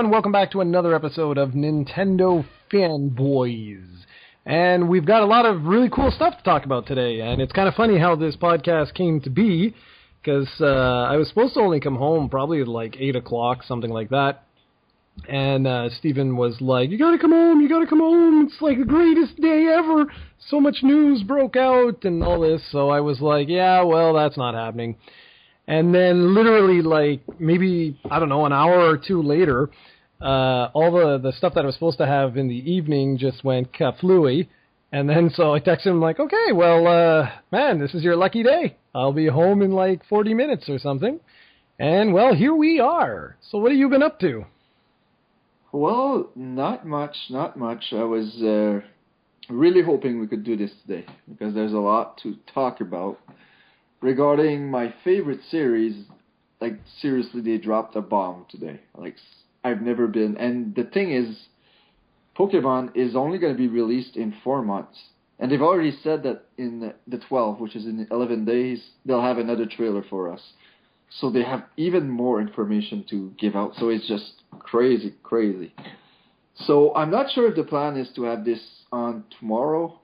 everyone, welcome back to another episode of Nintendo Fanboyz. And we've got a lot of really cool stuff to talk about today, and it's kind of funny how this podcast came to be, because I was supposed to only come home probably at like 8 o'clock, something like that. And Steven was like, you gotta come home, it's like the greatest day ever. So much news broke out and all this, so I was like, yeah, well, that's not happening. And then literally, like, maybe, I don't know, an hour or two later, all the stuff that I was supposed to have in the evening just went kaflooey. And then so I texted him, like, okay, well, man, this is your lucky day. I'll be home in, like, 40 minutes or something. And, well, here we are. So what have you been up to? Well, not much. I was really hoping we could do this today, because there's a lot to talk about. Regarding my favorite series, like, seriously, they dropped a bomb today. Like, I've never been... And the thing is, Pokemon is only going to be released in 4 months. And they've already said that in the 12th, which is in 11 days, they'll have another trailer for us. So they have even more information to give out. So it's just crazy. So I'm not sure if the plan is to have this on tomorrow.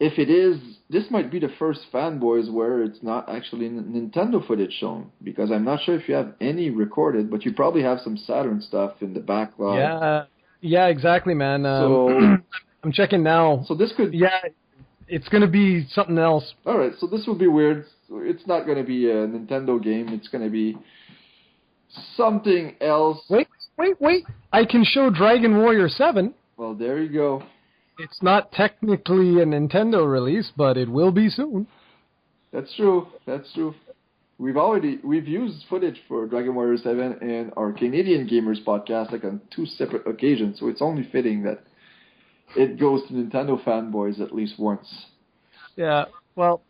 If it is, this might be the first Fanboyz where it's not actually Nintendo footage shown, because I'm not sure if you have any recorded, but you probably have some Saturn stuff in the backlog. Yeah, exactly, man. So I'm checking now. So this could... Yeah, it's going to be something else. All right, so this will be weird. It's not going to be a Nintendo game. It's going to be something else. Wait. I can show Dragon Warrior 7. Well, there you go. It's not technically a Nintendo release, but it will be soon. That's true. We've used footage for Dragon Warrior 7 in our Canadian Gamers podcast, like on 2 separate occasions, so it's only fitting that it goes to Nintendo Fanboyz at least once. Yeah, well,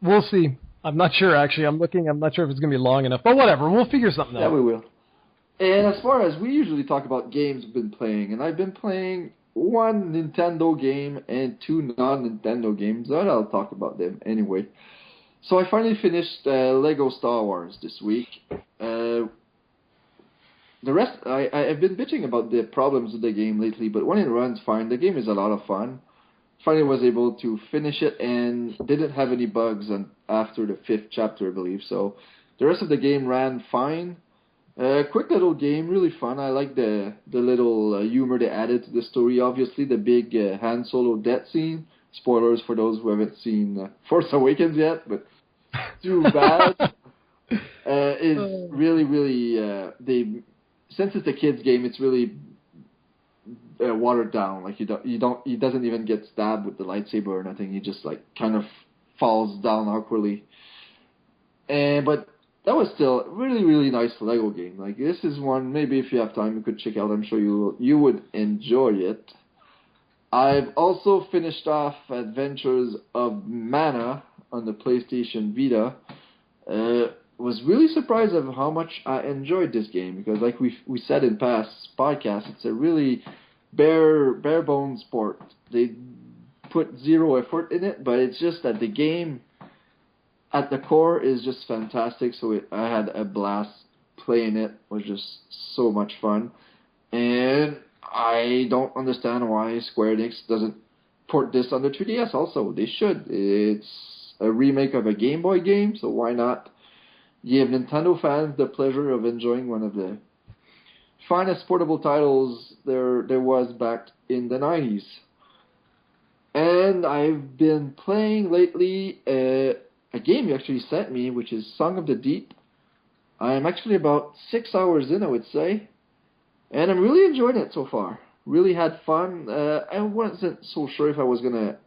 we'll see. I'm not sure, actually. I'm not sure if it's going to be long enough, but whatever, we'll figure something out. Yeah, we will. And as far as we usually talk about games we've been playing, and I've been playing 1 Nintendo game and 2 non-Nintendo games, but I'll talk about them anyway. So I finally finished Lego Star Wars this week. The rest, I've been bitching about the problems with the game lately, but when it runs fine, the game is a lot of fun. Finally was able to finish it and didn't have any bugs after the 5th chapter, I believe. So the rest of the game ran fine. Quick little game, really fun. I like the little humor they added to the story. Obviously, the big Han Solo death scene. Spoilers for those who haven't seen Force Awakens yet, but too bad. Is really since it's a kids game, it's really watered down. Like he doesn't even get stabbed with the lightsaber or nothing. He just like kind of falls down awkwardly. But that was still a really nice Lego game. Like, this is one, maybe if you have time, you could check out. I'm sure you would enjoy it. I've also finished off Adventures of Mana on the PlayStation Vita. Was really surprised of how much I enjoyed this game, because like we said in past podcasts, it's a really bare bones sport. They put zero effort in it, but it's just that the game at the core is just fantastic, so I had a blast playing it. It was just so much fun. And I don't understand why Square Enix doesn't port this on the 3DS also. They should. It's a remake of a Game Boy game, so why not give Nintendo fans the pleasure of enjoying one of the finest portable titles there was back in the 90s. And I've been playing lately a game you actually sent me, which is Song of the Deep. I'm actually about 6 hours in, I would say, and I'm really enjoying it so far. Really had fun. I wasn't so sure if I was going to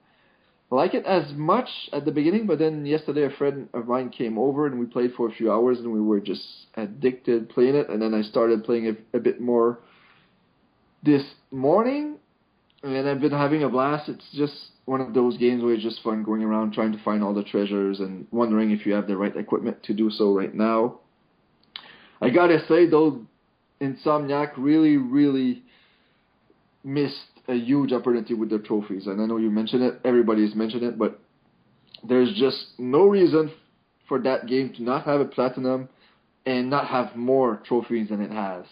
like it as much at the beginning, but then yesterday a friend of mine came over and we played for a few hours and we were just addicted playing it, and then I started playing it a bit more this morning, and I've been having a blast. It's just one of those games where it's just fun going around trying to find all the treasures and wondering if you have the right equipment to do so right now. I gotta say, though, Insomniac really missed a huge opportunity with their trophies. And I know you mentioned it, everybody's mentioned it, but there's just no reason for that game to not have a platinum and not have more trophies than it has.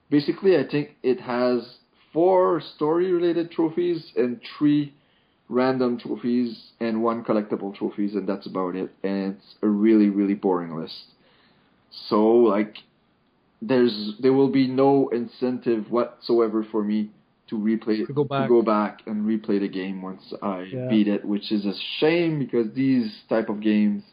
basically, I think it has 4 story-related trophies and 3 random trophies and 1 collectible trophies, and that's about it. And it's a really, really boring list. So, like, there will be no incentive whatsoever for me to go back and replay the game once I beat it, which is a shame because these type of games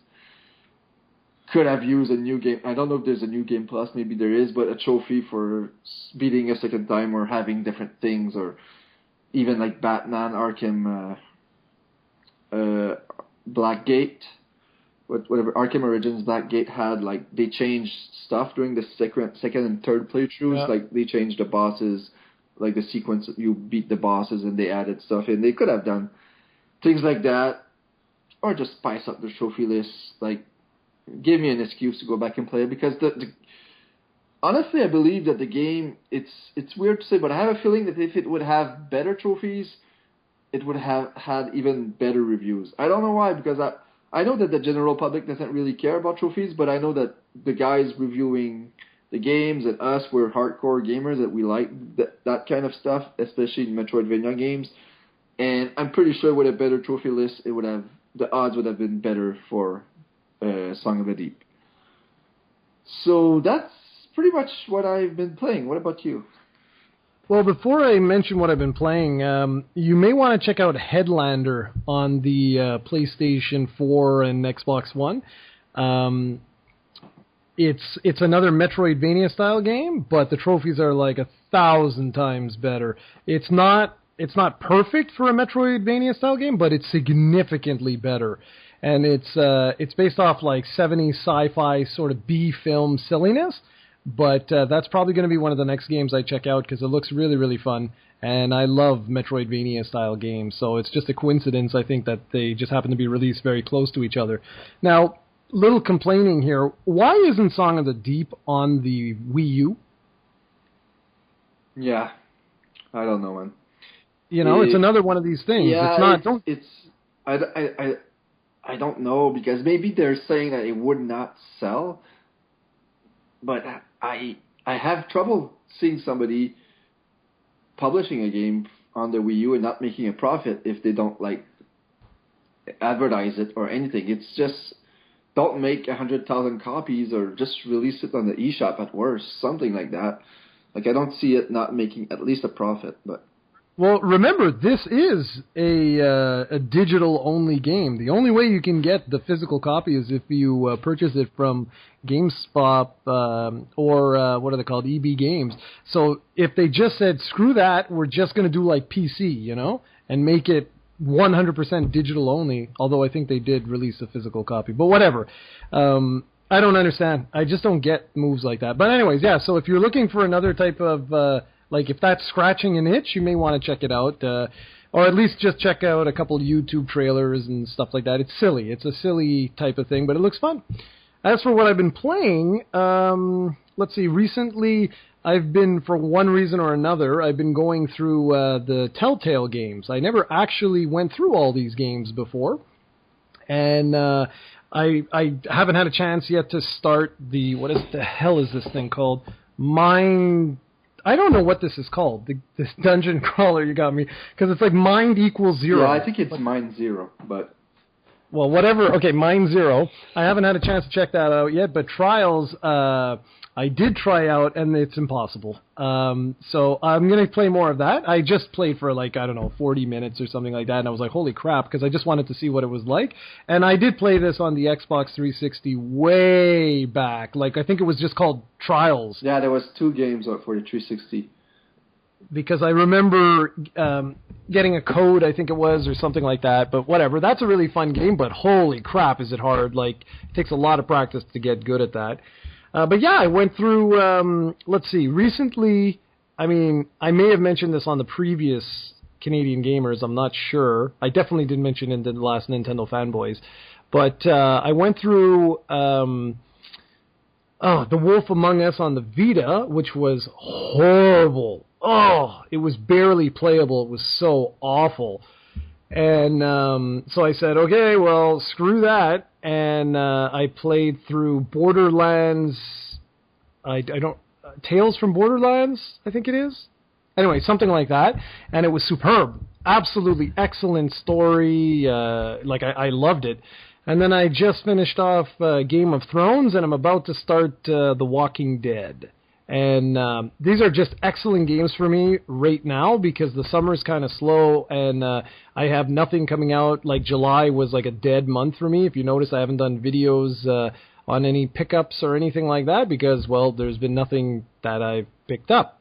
could have used a new game. I don't know if there's a new game plus, maybe there is, but a trophy for beating a second time or having different things, or even like Batman Arkham Blackgate, whatever Arkham Origins Blackgate had, like they changed stuff during the second and third playthroughs. Like they changed the bosses, like the sequence you beat the bosses, and they added stuff in. They could have done things like that, or just spice up the trophy list. Like, give me an excuse to go back and play it, because honestly, I believe that the game, it's weird to say, but I have a feeling that if it would have better trophies, it would have had even better reviews. I don't know why, because I know that the general public doesn't really care about trophies, but I know that the guys reviewing the games and us, we're hardcore gamers, that we like that kind of stuff, especially in Metroidvania games. And I'm pretty sure with a better trophy list, the odds would have been better for Song of the Deep. So that's pretty much what I've been playing. What about you? Well, before I mention what I've been playing, you may want to check out Headlander on the PlayStation 4 and Xbox One. It's another Metroidvania style game, but the trophies are like 1,000 times better. It's not perfect for a Metroidvania style game, but it's significantly better. And it's based off like 70s sci-fi sort of B-film silliness. But that's probably going to be one of the next games I check out because it looks really, really fun. And I love Metroidvania-style games, so it's just a coincidence, I think, that they just happen to be released very close to each other. Now, little complaining here. Why isn't Song of the Deep on the Wii U? Yeah, I don't know, man. You know, it's another one of these things. Yeah, I don't know, because maybe they're saying that it would not sell, but I have trouble seeing somebody publishing a game on the Wii U and not making a profit if they don't like advertise it or anything. It's just, don't make 100,000 copies, or just release it on the eShop at worst, something like that. Like, I don't see it not making at least a profit. But well, remember, this is a digital-only game. The only way you can get the physical copy is if you purchase it from GameSpot or what are they called, EB Games. So if they just said, screw that, we're just going to do like PC, you know, and make it 100% digital only, although I think they did release a physical copy. But whatever. I don't understand. I just don't get moves like that. But anyways, yeah, so if you're looking for another type of... like, if that's scratching an itch, you may want to check it out. Or at least just check out a couple YouTube trailers and stuff like that. It's silly. It's a silly type of thing, but it looks fun. As for what I've been playing, let's see. Recently, I've been, for one reason or another, I've been going through the Telltale games. I never actually went through all these games before. And I haven't had a chance yet to start what the hell is this thing called? I don't know what this is called, this dungeon crawler you got me, because it's like Mind Equals Zero. Yeah, I think it's Mind Zero, but... Well, whatever. Okay, Mind Zero. I haven't had a chance to check that out yet, but Trials, I did try out, and it's impossible. So I'm going to play more of that. I just played for 40 minutes or something like that, and I was like, holy crap, because I just wanted to see what it was like. And I did play this on the Xbox 360 way back. I think it was just called Trials. Yeah, there was 2 games for the 360. Because I remember getting a code, I think it was, or something like that. But whatever, that's a really fun game, but holy crap, is it hard. It takes a lot of practice to get good at that. But yeah, I went through, let's see, recently, I may have mentioned this on the previous Canadian Gamers, I'm not sure. I definitely did mention it in the last Nintendo Fanboyz. But I went through The Wolf Among Us on the Vita, which was horrible. Oh, it was barely playable. It was so awful. And so I said, okay, well, screw that. And I played through Borderlands. I don't. Tales from Borderlands, I think it is. Anyway, something like that, and it was superb. Absolutely excellent story. I loved it. And then I just finished off Game of Thrones, and I'm about to start The Walking Dead. And these are just excellent games for me right now because the summer's kind of slow, and I have nothing coming out. Like July was like a dead month for me. If you notice, I haven't done videos on any pickups or anything like that because, well, there's been nothing that I've picked up.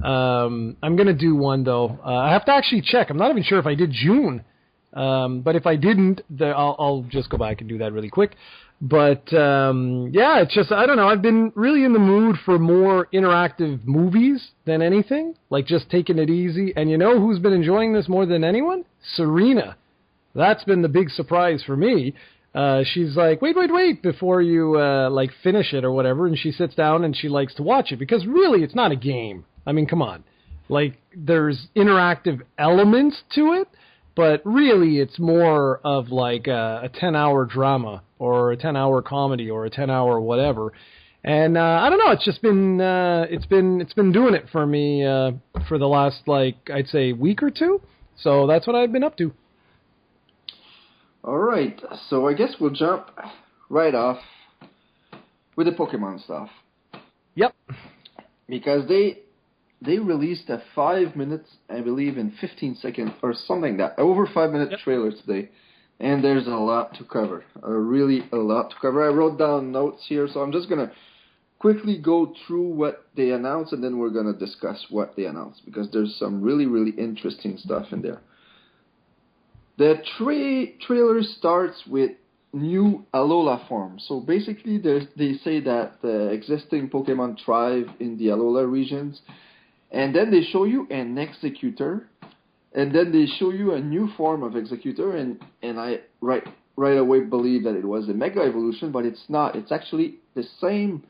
I'm going to do one, though. I have to actually check. I'm not even sure if I did June. But if I didn't, I'll just go back and do that really quick. But, yeah, it's just, I don't know. I've been really in the mood for more interactive movies than anything. Like, just taking it easy. And you know who's been enjoying this more than anyone? Serena. That's been the big surprise for me. She's like, wait, before you, finish it or whatever. And she sits down and she likes to watch it. Because really, it's not a game. I mean, come on. Like, there's interactive elements to it, but really it's more of like a 10-hour drama or a 10-hour comedy or a 10-hour whatever. And I don't know, it's just been it's been doing it for me for the last, I'd say week or two. So that's what I've been up to. All right. So I guess we'll jump right off with the Pokemon stuff. Yep. Because they released a 5 minutes, I believe, in 15 seconds or something like that. Over 5 minute trailer today. And there's a lot to cover. Really a lot to cover. I wrote down notes here, so I'm just going to quickly go through what they announced, and then we're going to discuss what they announced. Because there's some really, really interesting stuff in there. The trailer starts with new Alola form. So basically, they say that the existing Pokemon thrive in the Alola regions. And then they show you an Executor, and then they show you a new form of Executor, and I right away believe that it was a Mega Evolution, but it's not. It's actually the same,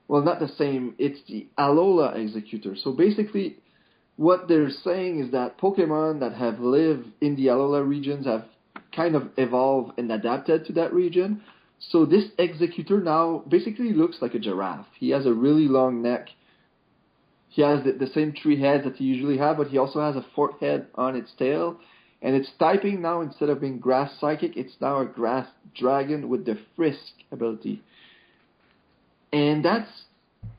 well, not the same, it's the Alola Executor. So basically, what they're saying is that Pokemon that have lived in the Alola regions have kind of evolved and adapted to that region. So this Executor now basically looks like a giraffe. He has a really long neck. He has the same 3 heads that he usually has, but he also has a 4th head on its tail. And it's typing now, instead of being Grass Psychic, it's now a Grass Dragon with the Frisk ability. And that's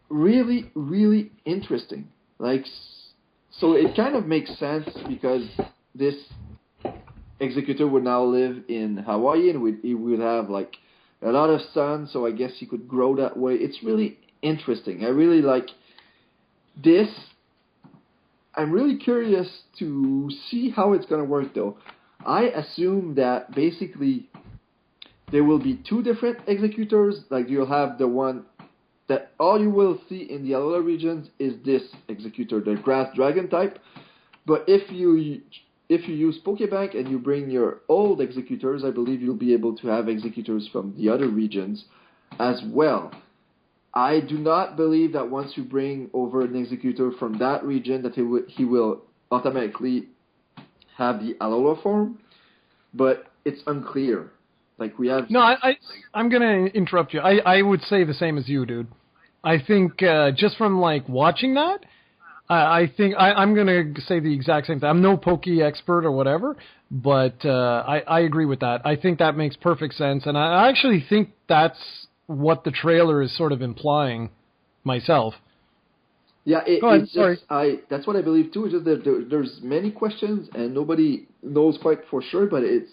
really, really interesting. So it kind of makes sense because this Executor would now live in Hawaii, and he would have a lot of sun, so I guess he could grow that way. It's really interesting. I really like this. I'm really curious to see how it's going to work, though. I assume that basically there will be 2 different Executors. Like, you'll have the one that all you will see in the Alola regions is this Executor, the Grass Dragon type. But if you use Pokebank and you bring your old Executors, I believe you'll be able to have Executors from the other regions as well. I do not believe that once you bring over an Executor from that region that he will automatically have the Alola form, but it's unclear. We have... No, I'm going to interrupt you. I would say the same as you, dude. I think just from watching that, I think I'm going to say the exact same thing. I'm no Poke expert or whatever, but I agree with that. I think that makes perfect sense, and I actually think that's what the trailer is sort of implying myself. Yeah, Go ahead, sorry. That's what I believe too. It's just that there's many questions and nobody knows quite for sure. But it's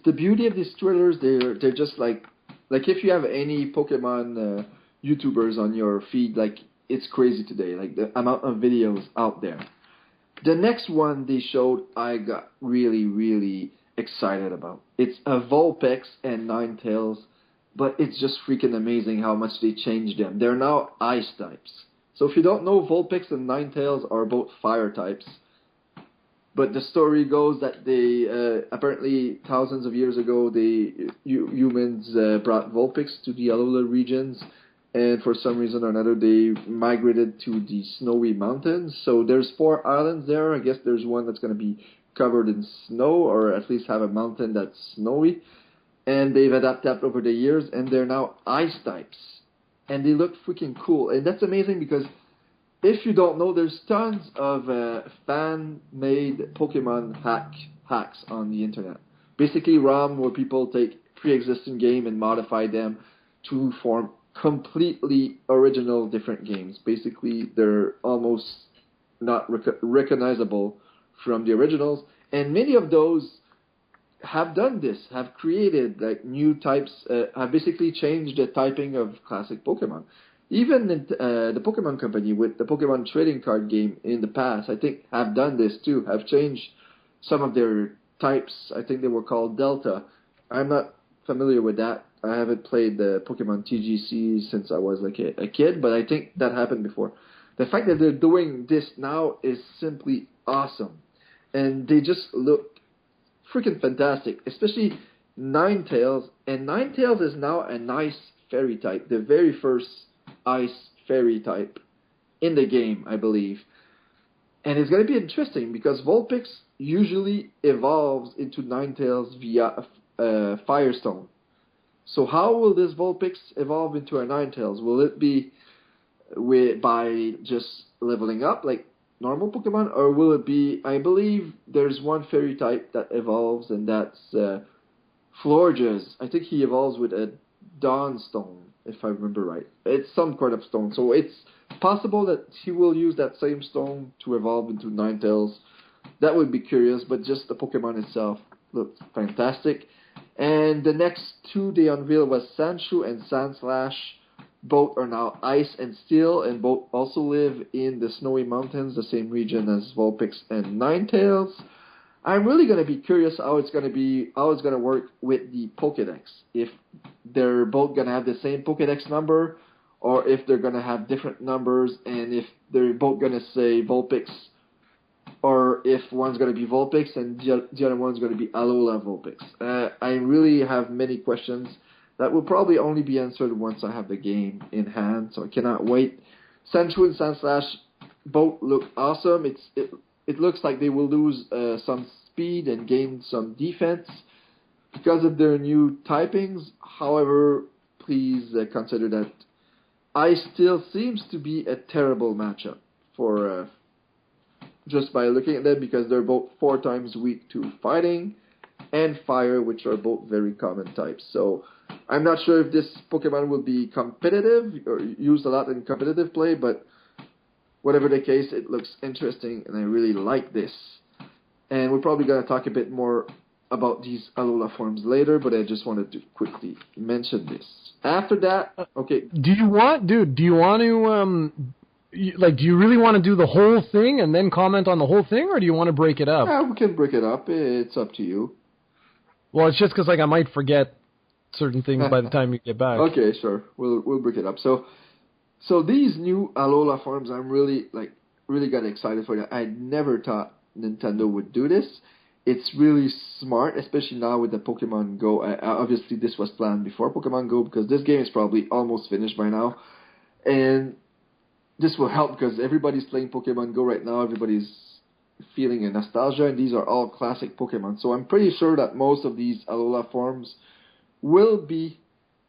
the beauty of these trailers. They're just like if you have any Pokemon YouTubers on your feed, it's crazy today. The amount of videos out there. The next one they showed, I got really, really excited about. It's a Vulpix and Ninetales. But it's just freaking amazing how much they changed them. They're now ice types. So if you don't know, Vulpix and Ninetales are both fire types. But the story goes that they, apparently thousands of years ago, humans brought Vulpix to the Alola regions. And for some reason or another, they migrated to the snowy mountains. So there's 4 islands there. I guess there's one that's going to be covered in snow, or at least have a mountain that's snowy. And they've adapted over the years, and they're now ice types. and they look freaking cool. And that's amazing because if you don't know, there's tons of fan-made Pokemon hacks on the internet. Basically, ROM where people take pre-existing game and modify them to form completely original different games. Basically, they're almost not recognizable from the originals, and many of those have done this, have created like new types, have basically changed the typing of classic Pokemon. Even the Pokemon Company with the Pokemon trading card game in the past, I think, have done this too, have changed some of their types. I think they were called Delta. I'm not familiar with that. I haven't played the Pokemon TGC since I was like a kid, but I think that happened before. The fact that they're doing this now is simply awesome. And they just look freaking fantastic, especially Ninetales. And Ninetales is now an ice fairy type, the very first ice fairy type in the game, I believe. And it's going to be interesting because Vulpix usually evolves into Ninetales via Firestone. So how will this Vulpix evolve into a Ninetales? Will it be by just leveling up like normal Pokemon, or will it be, I believe there's one fairy type that evolves, and that's Florges. I think he evolves with a Dawnstone, if I remember right. It's some kind of stone, so it's possible that he will use that same stone to evolve into Ninetales. That would be curious, but just the Pokemon itself looked fantastic. And the next two they unveiled was Sandshrew and Sandslash. Both are now ice and steel, and both also live in the snowy mountains, the same region as Vulpix and Ninetales. I'm really going to be curious how it's going to work with the Pokédex. If they're both going to have the same Pokédex number, or if they're going to have different numbers, and if they're both going to say Vulpix, or if one's going to be Vulpix and the other one's going to be Alola Vulpix. I really have many questions that will probably only be answered once I have the game in hand, so I cannot wait. Sandshrew and Sandslash both look awesome. It looks like they will lose some speed and gain some defense because of their new typings. However, please consider that Ice still seems to be a terrible matchup for just by looking at them, because they're both 4 times weak to fighting and fire, which are both very common types. So I'm not sure if this Pokemon will be competitive or used a lot in competitive play, but whatever the case, it looks interesting, and I really like this. And we're probably going to talk a bit more about these Alola forms later, but I just wanted to quickly mention this. After that, okay. Do you want to, do you really want to do the whole thing and then comment on the whole thing, or do you want to break it up? Yeah, we can break it up. It's up to you. Well, it's just because I might forget certain things by the time you get back. Okay, sure. We'll break it up. So these new Alola forms, I'm really got excited for that. I never thought Nintendo would do this. It's really smart, especially now with the Pokemon Go. Obviously, this was planned before Pokemon Go, because this game is probably almost finished by now. And this will help because everybody's playing Pokemon Go right now. Everybody's feeling a nostalgia, and these are all classic Pokemon. So I'm pretty sure that most of these Alola forms will be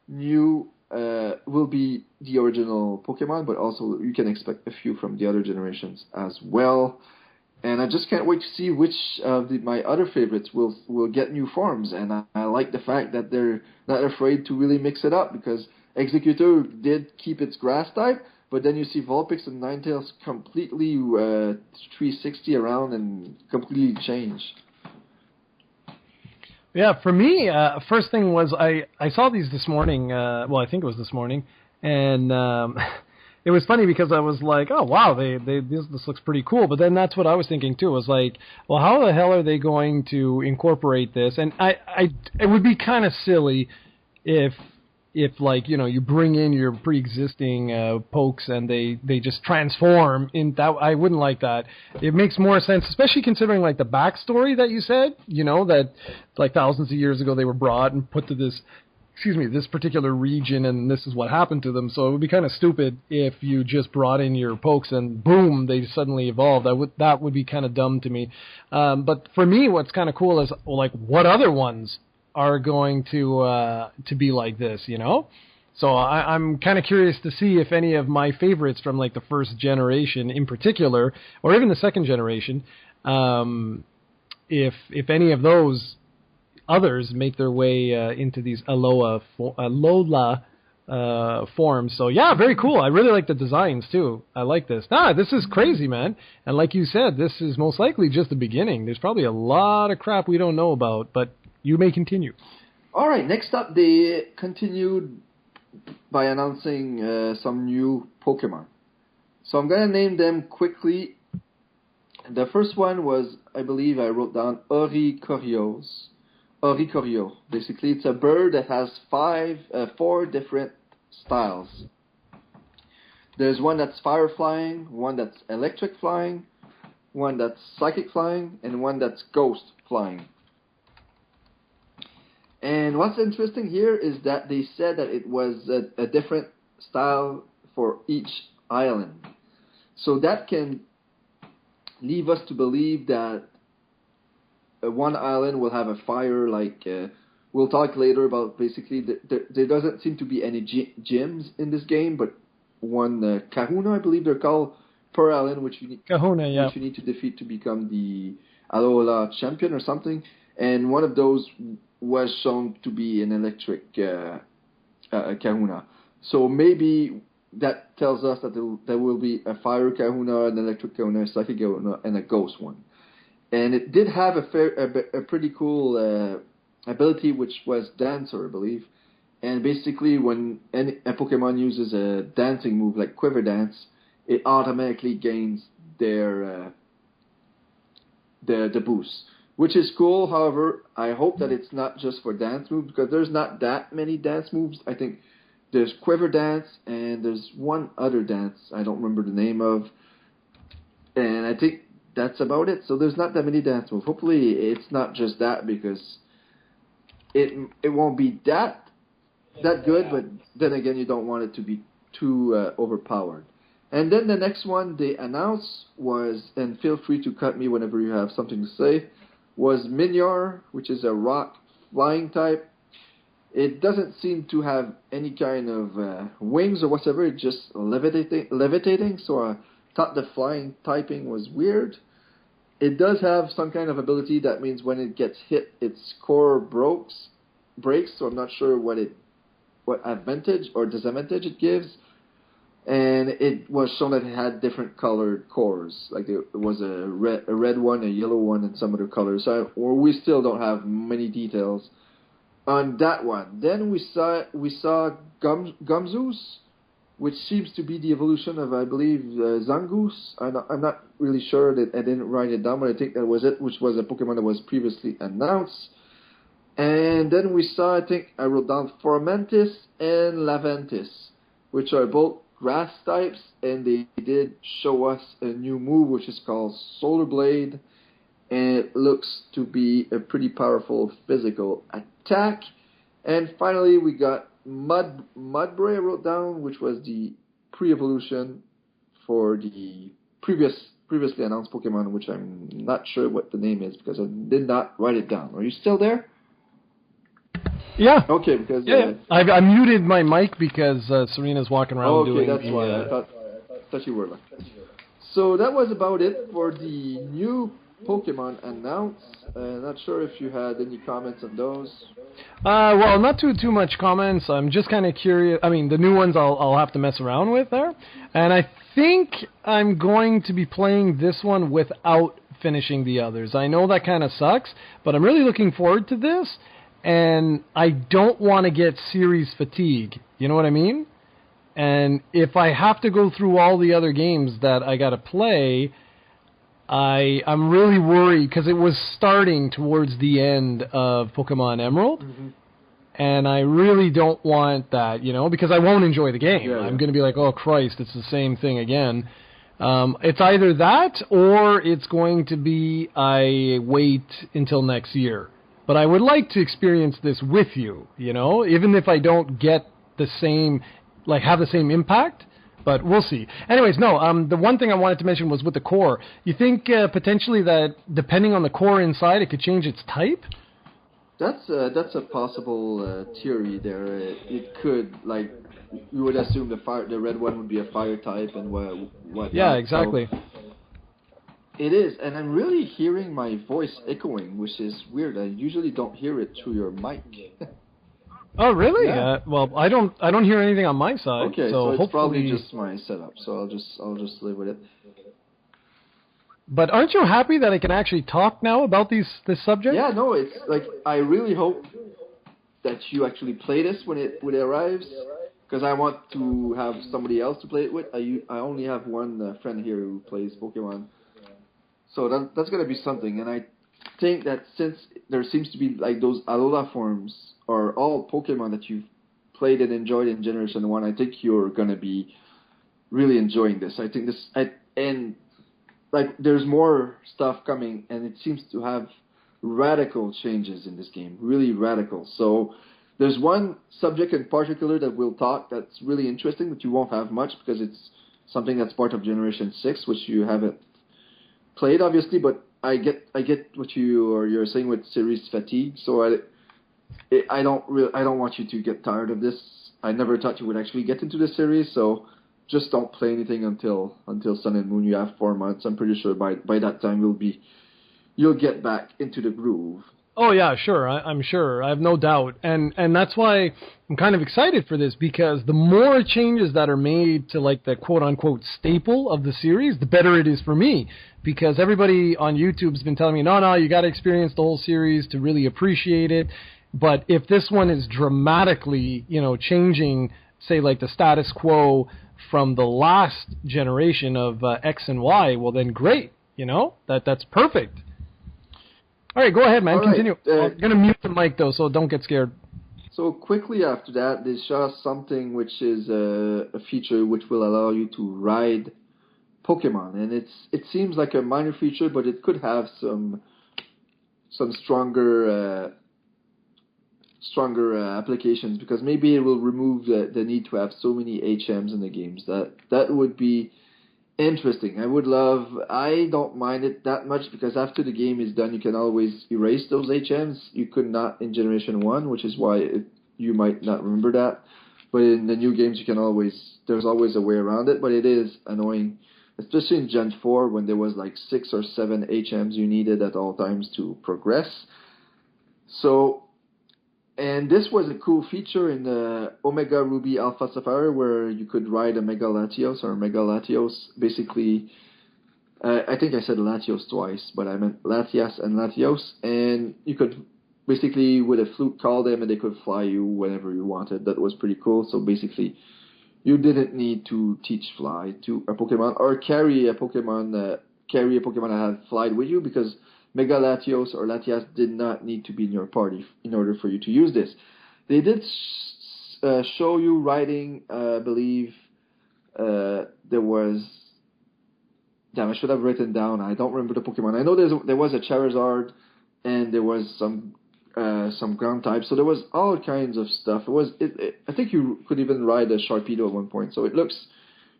new, will be the original Pokemon, but also you can expect a few from the other generations as well. And I just can't wait to see which of my other favorites will get new forms. And I like the fact that they're not afraid to really mix it up, because Executor did keep its grass type, but then you see Vulpix and Ninetales completely 360 around and completely change. Yeah, for me, first thing was I saw these this morning. Well, I think it was this morning, and it was funny because I was like, oh wow, this looks pretty cool. But then that's what I was thinking too. Was like, well, how the hell are they going to incorporate this? And it would be kind of silly if like, you know, you bring in your pre-existing pokes and they just transform in that. I wouldn't like that. It makes more sense, especially considering like the backstory that you said, you know, that like thousands of years ago they were brought and put to this particular region, and this is what happened to them. So it would be kind of stupid if you just brought in your pokes and boom, they suddenly evolved. That would be kind of dumb to me. But for me, what's kind of cool is like what other ones are going to be like this, you know? So I'm kind of curious to see if any of my favorites from like the first generation in particular, or even the second generation, if any of those others make their way into these Alola forms. So yeah, very cool. I really like the designs too. I like this. This is crazy, man. And like you said, this is most likely just the beginning. There's probably a lot of crap we don't know about, but you may continue. All right, next up, they continued by announcing some new Pokemon. So I'm going to name them quickly. The first one was, I believe I wrote down Oricorio. Basically, it's a bird that has 4 different styles. There's one that's fire flying, one that's electric flying, one that's psychic flying, and one that's ghost flying. And what's interesting here is that they said that it was a different style for each island. So that can leave us to believe that one island will have a fire, like we'll talk later about. Basically, there doesn't seem to be any gyms in this game, but one Kahuna, I believe they're called, per island, which you need to defeat to become the Alola champion or something. And one of those was shown to be an electric Kahuna. So maybe that tells us that there will be a fire Kahuna, an electric Kahuna, a psychic Kahuna, and a ghost one. And it did have a pretty cool ability, which was Dancer, I believe. And basically, when a Pokemon uses a dancing move like Quiver Dance, it automatically gains the boost, which is cool. However, I hope that it's not just for dance moves, because there's not that many dance moves. I think there's Quiver Dance, and there's one other dance I don't remember the name of. And I think that's about it. So there's not that many dance moves. Hopefully it's not just that, because it won't be that good, but then again, you don't want it to be too overpowered. And then the next one they announced was, and feel free to cut me whenever you have something to say, was Minior, which is a rock flying type. It doesn't seem to have any kind of wings or whatever. It's just levitating. So I thought the flying typing was weird. It does have some kind of ability that means when it gets hit, its core breaks. So I'm not sure what advantage or disadvantage it gives. And it was shown that it had different colored cores. Like there was a red one, a yellow one, and some other colors. We still don't have many details on that one. Then we saw Gumzoos, which seems to be the evolution of, I believe, Zangoose. I'm not really sure. That I didn't write it down, but I think that was it, which was a Pokemon that was previously announced. And then we saw, I think I wrote down Formentis and Laventis, which are both grass types, and they did show us a new move which is called Solar Blade, and it looks to be a pretty powerful physical attack. And finally we got Mudbray, I wrote down, which was the pre-evolution for the previously announced Pokemon, which I'm not sure what the name is because I did not write it down. Are you still there? Yeah. Okay, because I muted my mic because Serena's walking around doing. Okay, that's why. I thought you were. So that was about it for the new Pokemon announced. Not sure if you had any comments on those. Well, not too much comments. I'm just kind of curious. I mean, the new ones I'll have to mess around with there, and I think I'm going to be playing this one without finishing the others. I know that kind of sucks, but I'm really looking forward to this. And I don't want to get series fatigue. You know what I mean? And if I have to go through all the other games that I got to play, I'm really worried because it was starting towards the end of Pokemon Emerald. Mm-hmm. And I really don't want that, because I won't enjoy the game. Yeah. I'm going to be like, oh, Christ, it's the same thing again. It's either that or it's going to be I wait until next year. But I would like to experience this with you, even if I don't get the same, have the same impact. But we'll see. Anyways, no, the one thing I wanted to mention was with the core. You think potentially that depending on the core inside, it could change its type? That's a possible theory there. It could, you would assume the red one would be a fire type and what. Yeah, exactly. So it is, and I'm really hearing my voice echoing, which is weird. I usually don't hear it through your mic. Oh, really? Yeah. Well, I don't hear anything on my side. Okay, so it's hopefully... probably just my setup. So I'll just live with it. But aren't you happy that I can actually talk now about this subject? Yeah, no, it's like I really hope that you actually play this when it arrives, because I want to have somebody else to play it with. I only have one friend here who plays Pokemon, so that's gonna be something. And I think that since there seems to be like those Alola forms or all Pokemon that you've played and enjoyed in Generation 1, I think you're gonna be really enjoying this. I think and like there's more stuff coming, and it seems to have radical changes in this game, really radical. So there's one subject in particular that we'll talk that's really interesting that you won't have much because it's something that's part of Generation 6, which you haven't played obviously, but I get what you're saying with series fatigue. So I don't want you to get tired of this. I never thought you would actually get into the series, so just don't play anything until Sun and Moon. You have 4 months. I'm pretty sure by that time you'll get back into the groove. Oh yeah, sure. I'm sure. I have no doubt, and that's why I'm kind of excited for this, because the more changes that are made to like the quote unquote staple of the series, the better it is for me. Because everybody on YouTube's been telling me, no, you got to experience the whole series to really appreciate it. But if this one is dramatically, changing, say like the status quo from the last generation of X and Y, well then great. That's perfect. All right, go ahead, man. Continue. I'm going to mute the mic, though, so don't get scared. So quickly after that, they show something which is a feature which will allow you to ride Pokemon. And it seems like a minor feature, but it could have some stronger applications, because maybe it will remove the need to have so many HMs in the games. That would be interesting. I don't mind it that much, because after the game is done, you can always erase those HMs. You could not in Generation 1, which is why you might not remember that. But in the new games, there's always a way around it, but it is annoying, especially in Gen 4 when there was like 6 or 7 HMs you needed at all times to progress. And this was a cool feature in the Omega Ruby Alpha Sapphire, where you could ride a Mega Latios or Mega Latios. Basically, I think I said Latios twice, but I meant Latias and Latios. And you could basically, with a flute, call them, and they could fly you whenever you wanted. That was pretty cool. So basically, you didn't need to teach fly to a Pokemon or carry a Pokemon that had flied with you, because Mega Latios or Latias did not need to be in your party in order for you to use this. They did show you riding, I believe, there was... Damn, I should have written down. I don't remember the Pokemon. I know there was a Charizard, and there was some ground types. So there was all kinds of stuff. I think you could even ride a Sharpedo at one point. So it looks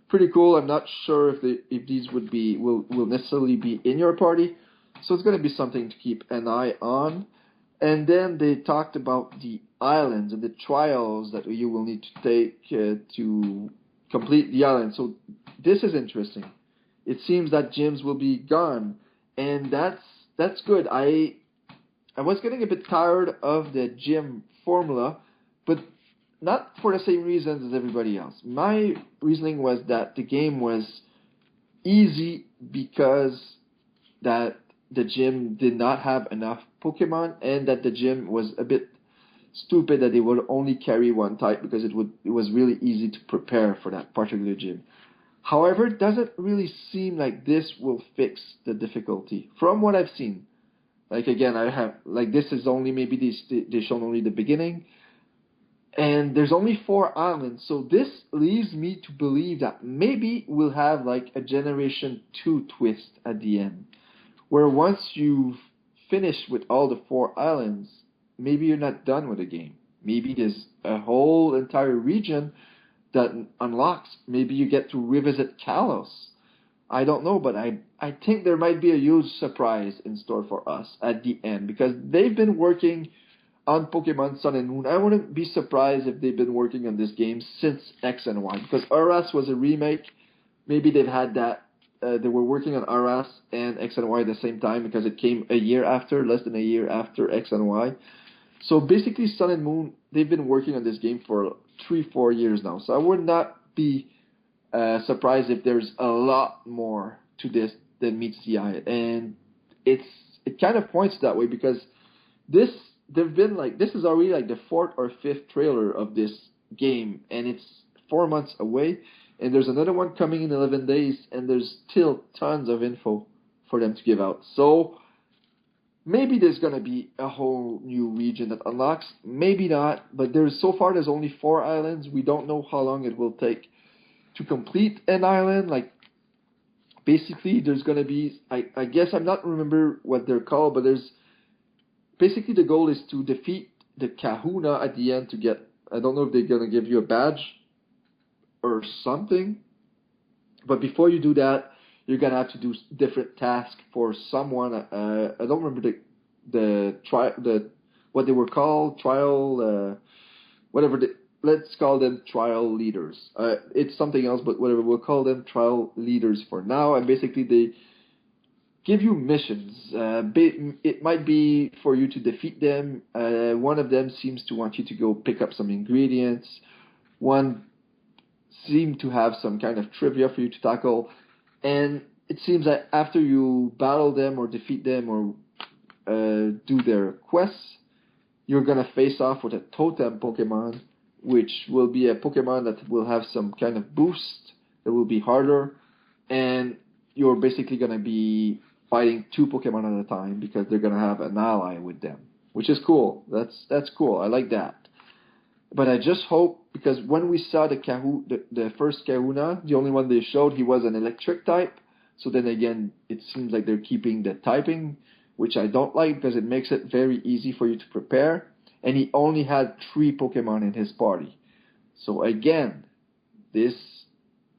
pretty cool. I'm not sure if these will necessarily be in your party. So it's going to be something to keep an eye on. And then they talked about the islands and the trials that you will need to take to complete the island. So this is interesting. It seems that gyms will be gone, and that's good. I was getting a bit tired of the gym formula, but not for the same reasons as everybody else. My reasoning was that the game was easy because that the gym did not have enough Pokemon, and that the gym was a bit stupid that they would only carry one type, because it was really easy to prepare for that particular gym. However, it doesn't really seem like this will fix the difficulty from what I've seen. Like again, this is only maybe they shown only the beginning, and there's only 4 islands, so this leads me to believe that maybe we'll have like a Generation 2 twist at the end, where once you've finished with all the 4 islands, maybe you're not done with the game. Maybe there's a whole entire region that unlocks. Maybe you get to revisit Kalos. I don't know, but I think there might be a huge surprise in store for us at the end, because they've been working on Pokemon Sun and Moon. I wouldn't be surprised if they've been working on this game since X and Y, because RS was a remake. Maybe they've had that. They were working on RS and X and Y at the same time because it came less than a year after X and Y. So basically, Sun and Moon, they've been working on this game for 3-4 years now. So I would not be surprised if there's a lot more to this than meets the eye. And it kind of points that way because this is already like the 4th or 5th trailer of this game, and it's 4 months away. And there's another one coming in 11 days, and there's still tons of info for them to give out. So maybe there's going to be a whole new region that unlocks. Maybe not, but there's only 4 islands. We don't know how long it will take to complete an island. Like, basically, there's going to be, I guess I'm not remember what they're called, but there's, basically the goal is to defeat the Kahuna at the end to get, I don't know if they're going to give you a badge or something, but before you do that, you're gonna have to do different tasks for someone. I don't remember what they were called, let's call them trial leaders. It's something else, but whatever, we'll call them trial leaders for now. And basically, they give you missions. It might be for you to defeat them. One of them seems to want you to go pick up some ingredients. One seem to have some kind of trivia for you to tackle, and it seems that after you battle them or defeat them or do their quests, you're going to face off with a totem Pokemon, which will be a Pokemon that will have some kind of boost that will be harder, and you're basically going to be fighting 2 Pokemon at a time because they're going to have an ally with them, which is cool. That's cool. I like that. But I just hope, because when we saw the first Kahuna, the only one they showed, he was an electric type. So then again, it seems like they're keeping the typing, which I don't like because it makes it very easy for you to prepare. And he only had 3 Pokemon in his party. So again, this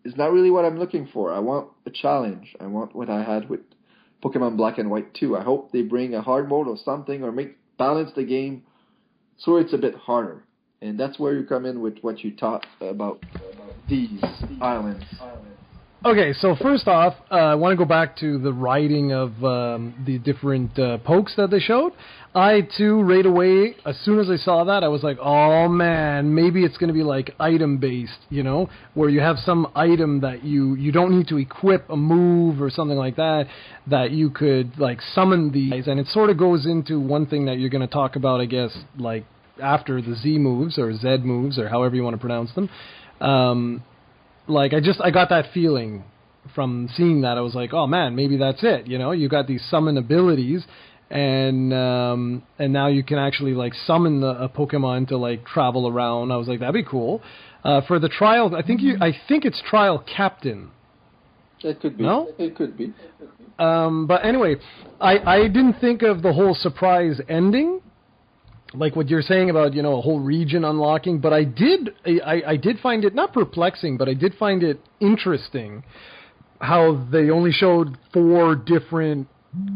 is not really what I'm looking for. I want a challenge. I want what I had with Pokemon Black and White 2. I hope they bring a hard mode or something, or balance the game so it's a bit harder. And that's where you come in with what you taught about these islands. Okay, so first off, I want to go back to the writing of the different pokes that they showed. I, too, right away, as soon as I saw that, I was like, oh, man, maybe it's going to be like item-based, where you have some item that you don't need to equip a move or something like that you could, like, summon these. And it sort of goes into one thing that you're going to talk about, I guess, like, after the Z moves or Z moves or however you want to pronounce them. I got that feeling from seeing that. I was like, oh man, maybe that's it. You got these summon abilities, and now you can actually like summon a Pokemon to like travel around. I was like, that'd be cool. For the trial, I think it's Trial Captain. It could be. No? It could be. But anyway, I didn't think of the whole surprise ending, like what you're saying about, a whole region unlocking, but I did find it not perplexing, but I did find it interesting how they only showed 4 different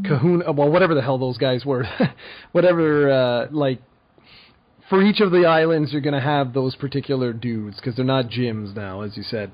Kahuna, well, whatever the hell those guys were, whatever, for each of the islands you're going to have those particular dudes, because they're not gyms now, as you said.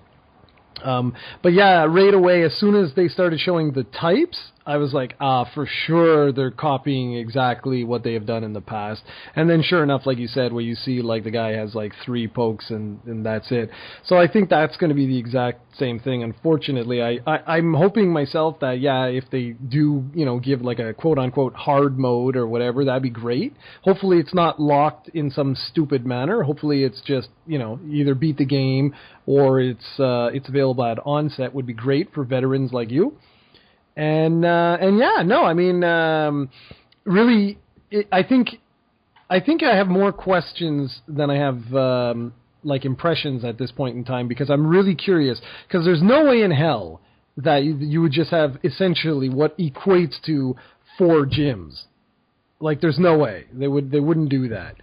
But yeah, right away, as soon as they started showing the types, I was like, for sure they're copying exactly what they have done in the past. And then sure enough, like you said, where you see like the guy has like 3 pokes and that's it. So I think that's going to be the exact same thing. Unfortunately, I'm hoping myself that, yeah, if they do, give like a quote-unquote hard mode or whatever, that'd be great. Hopefully it's not locked in some stupid manner. Hopefully it's just, either beat the game or it's available at onset would be great for veterans like you. And yeah, no, I mean, really, I think I have more questions than I have like impressions at this point in time, because I'm really curious, because there's no way in hell that you would just have essentially what equates to 4 gyms. Like, there's no way they wouldn't do that.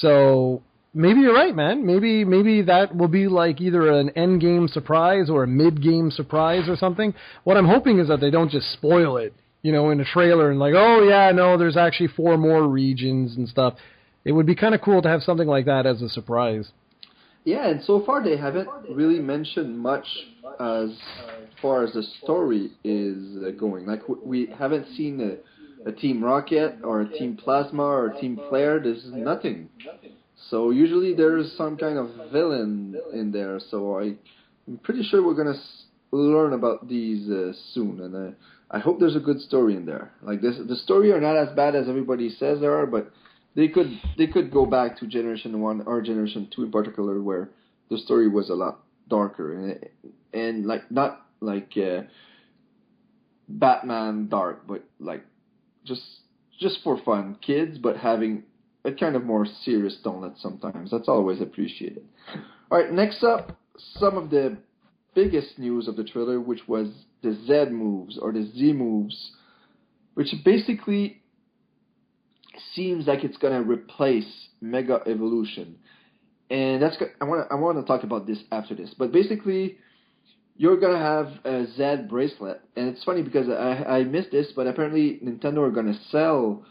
So maybe you're right, man. Maybe that will be like either an end game surprise or a mid game surprise or something. What I'm hoping is that they don't just spoil it, in a trailer and like, oh yeah, no, there's actually 4 more regions and stuff. it would be kind of cool to have something like that as a surprise. Yeah, and so far they haven't really mentioned much as far as the story is going. Like, we haven't seen a Team Rocket or a Team Plasma or a Team Flare. There's nothing. So usually there's some kind of villain in there. So I'm pretty sure we're going to learn about these soon. And I hope there's a good story in there. Like, the story are not as bad as everybody says they are, but they could go back to Generation 1 or Generation 2 in particular, where the story was a lot darker and like, not like Batman dark, but like just for fun, kids, but having a kind of more serious tone at sometimes. That's always appreciated. All right, next up, some of the biggest news of the trailer, which was the Z moves or the Z moves, which basically seems like it's gonna replace Mega Evolution, and I want to talk about this after this. But basically, you're gonna have a Z bracelet, and it's funny because I missed this, but apparently Nintendo are gonna sell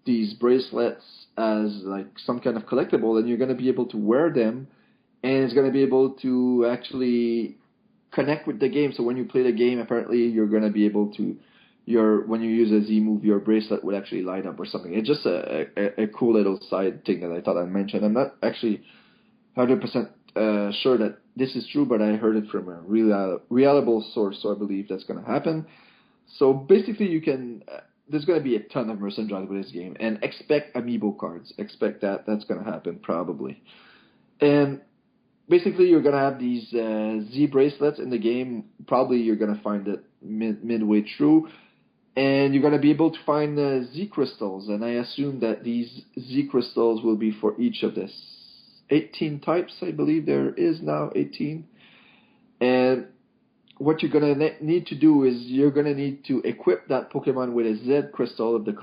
these bracelets as like some kind of collectible, and you're gonna be able to wear them, and it's gonna be able to actually connect with the game. So when you play the game, apparently you're gonna be able to. When you use a Z move, your bracelet would actually light up or something. It's just a cool little side thing that I thought I'd mention. I'm not actually 100% sure that this is true, but I heard it from a reliable source, so I believe that's going to happen. So basically, there's going to be a ton of merchandise with this game, and expect amiibo cards. Expect that's going to happen probably. And basically, you're going to have these Z bracelets in the game. Probably you're going to find it midway through. And you're going to be able to find Z crystals, and I assume that these Z crystals will be for each of the 18 types. I believe there is now 18. And what you're going to need to do is you're going to need to equip that Pokemon with a Z crystal of the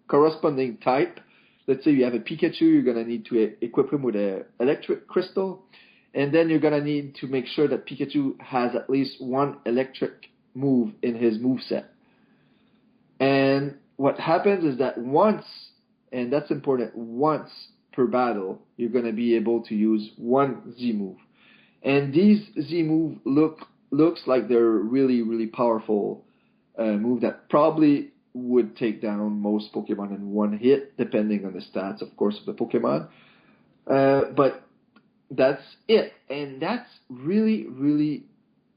corresponding type. Let's say you have a Pikachu, you're going to need to equip him with an electric crystal. And then you're going to need to make sure that Pikachu has at least one electric move in his moveset. And what happens is that once, and that's important, once per battle, you're going to be able to use one Z move. And these Z move looks like they're really, really powerful move that probably would take down most Pokemon in one hit, depending on the stats, of course, of the Pokemon. But that's it. And that's really, really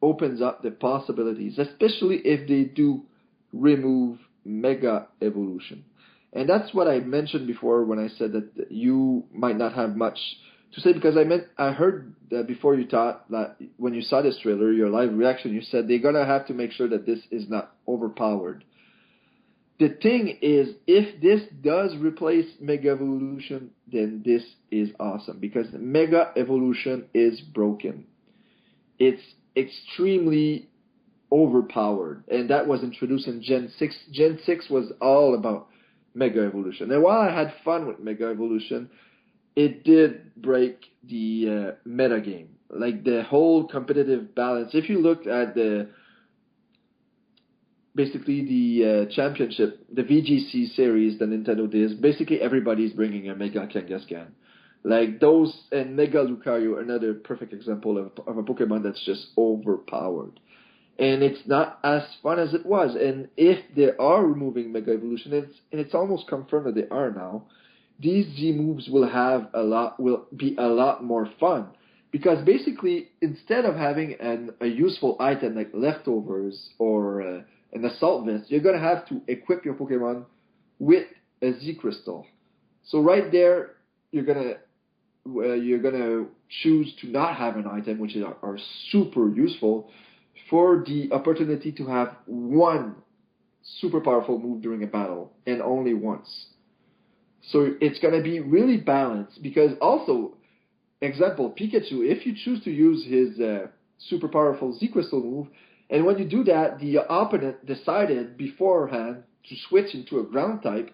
opens up the possibilities, especially if they do remove Mega Evolution. And that's what I mentioned before when I said that you might not have much to say, because I heard that before you thought that when you saw this trailer, your live reaction, you said they're going to have to make sure that this is not overpowered. The thing is, if this does replace Mega Evolution, then this is awesome, because Mega Evolution is broken. It's extremely overpowered, and that was introduced in Gen 6. Gen 6 was all about Mega Evolution. And while I had fun with Mega Evolution, it did break the meta game. Like, the whole competitive balance. If you looked at basically the championship, the VGC series that Nintendo did, basically everybody's bringing a Mega Kangaskhan. Like those, and Mega Lucario, another perfect example of a Pokemon that's just overpowered. And it's not as fun as it was. And if they are removing Mega Evolution, and it's almost confirmed that they are now, these Z moves will be a lot more fun. Because basically, instead of having a useful item like leftovers or an assault vest, you're going to have to equip your Pokemon with a Z crystal. So right there, you're gonna choose to not have an item, which are super useful, for the opportunity to have one super powerful move during a battle, and only once. So it's gonna be really balanced, because also, example, Pikachu, if you choose to use his super powerful Z Crystal move, and when you do that, the opponent decided beforehand to switch into a ground type,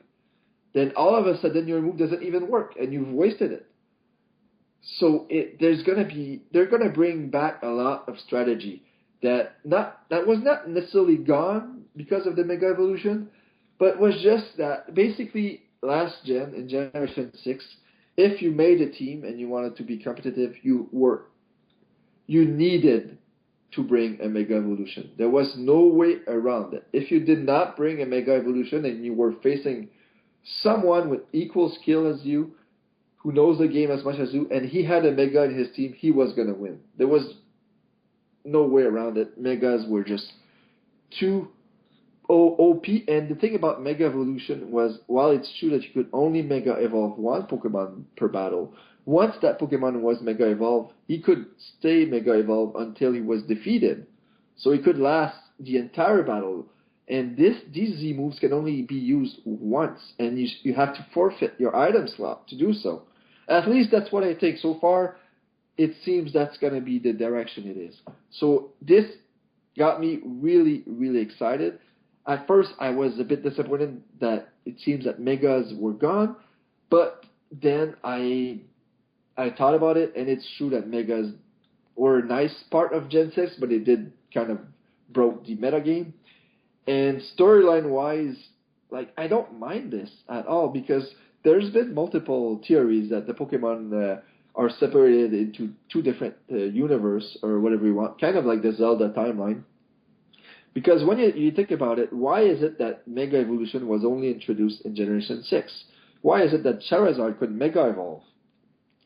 then all of a sudden your move doesn't even work, and you've wasted it. So they're gonna bring back a lot of strategy that was not necessarily gone because of the Mega Evolution, but was just that basically last gen, in Generation 6, if you made a team and you wanted to be competitive, you needed to bring a Mega Evolution. There was no way around it. If you did not bring a Mega Evolution and you were facing someone with equal skill as you, who knows the game as much as you, and he had a Mega in his team, he was going to win. There was no way around it. Megas were just too OP. And the thing about Mega Evolution was, while it's true that you could only Mega Evolve one Pokemon per battle, once that Pokemon was Mega Evolved, he could stay Mega Evolved until he was defeated. So he could last the entire battle. And these Z moves can only be used once, and you have to forfeit your item slot to do so. At least that's what I think. So far, it seems that's going to be the direction it is. So this got me really, really excited. At first, I was a bit disappointed that it seems that Megas were gone, but then I thought about it, and it's true that Megas were a nice part of Gen 6, but it did kind of broke the metagame. And storyline-wise, like, I don't mind this at all, because there's been multiple theories that the Pokemon are separated into two different universe, or whatever you want, kind of like the Zelda timeline. Because when you think about it, why is it that Mega Evolution was only introduced in Generation 6? Why is it that Charizard could Mega Evolve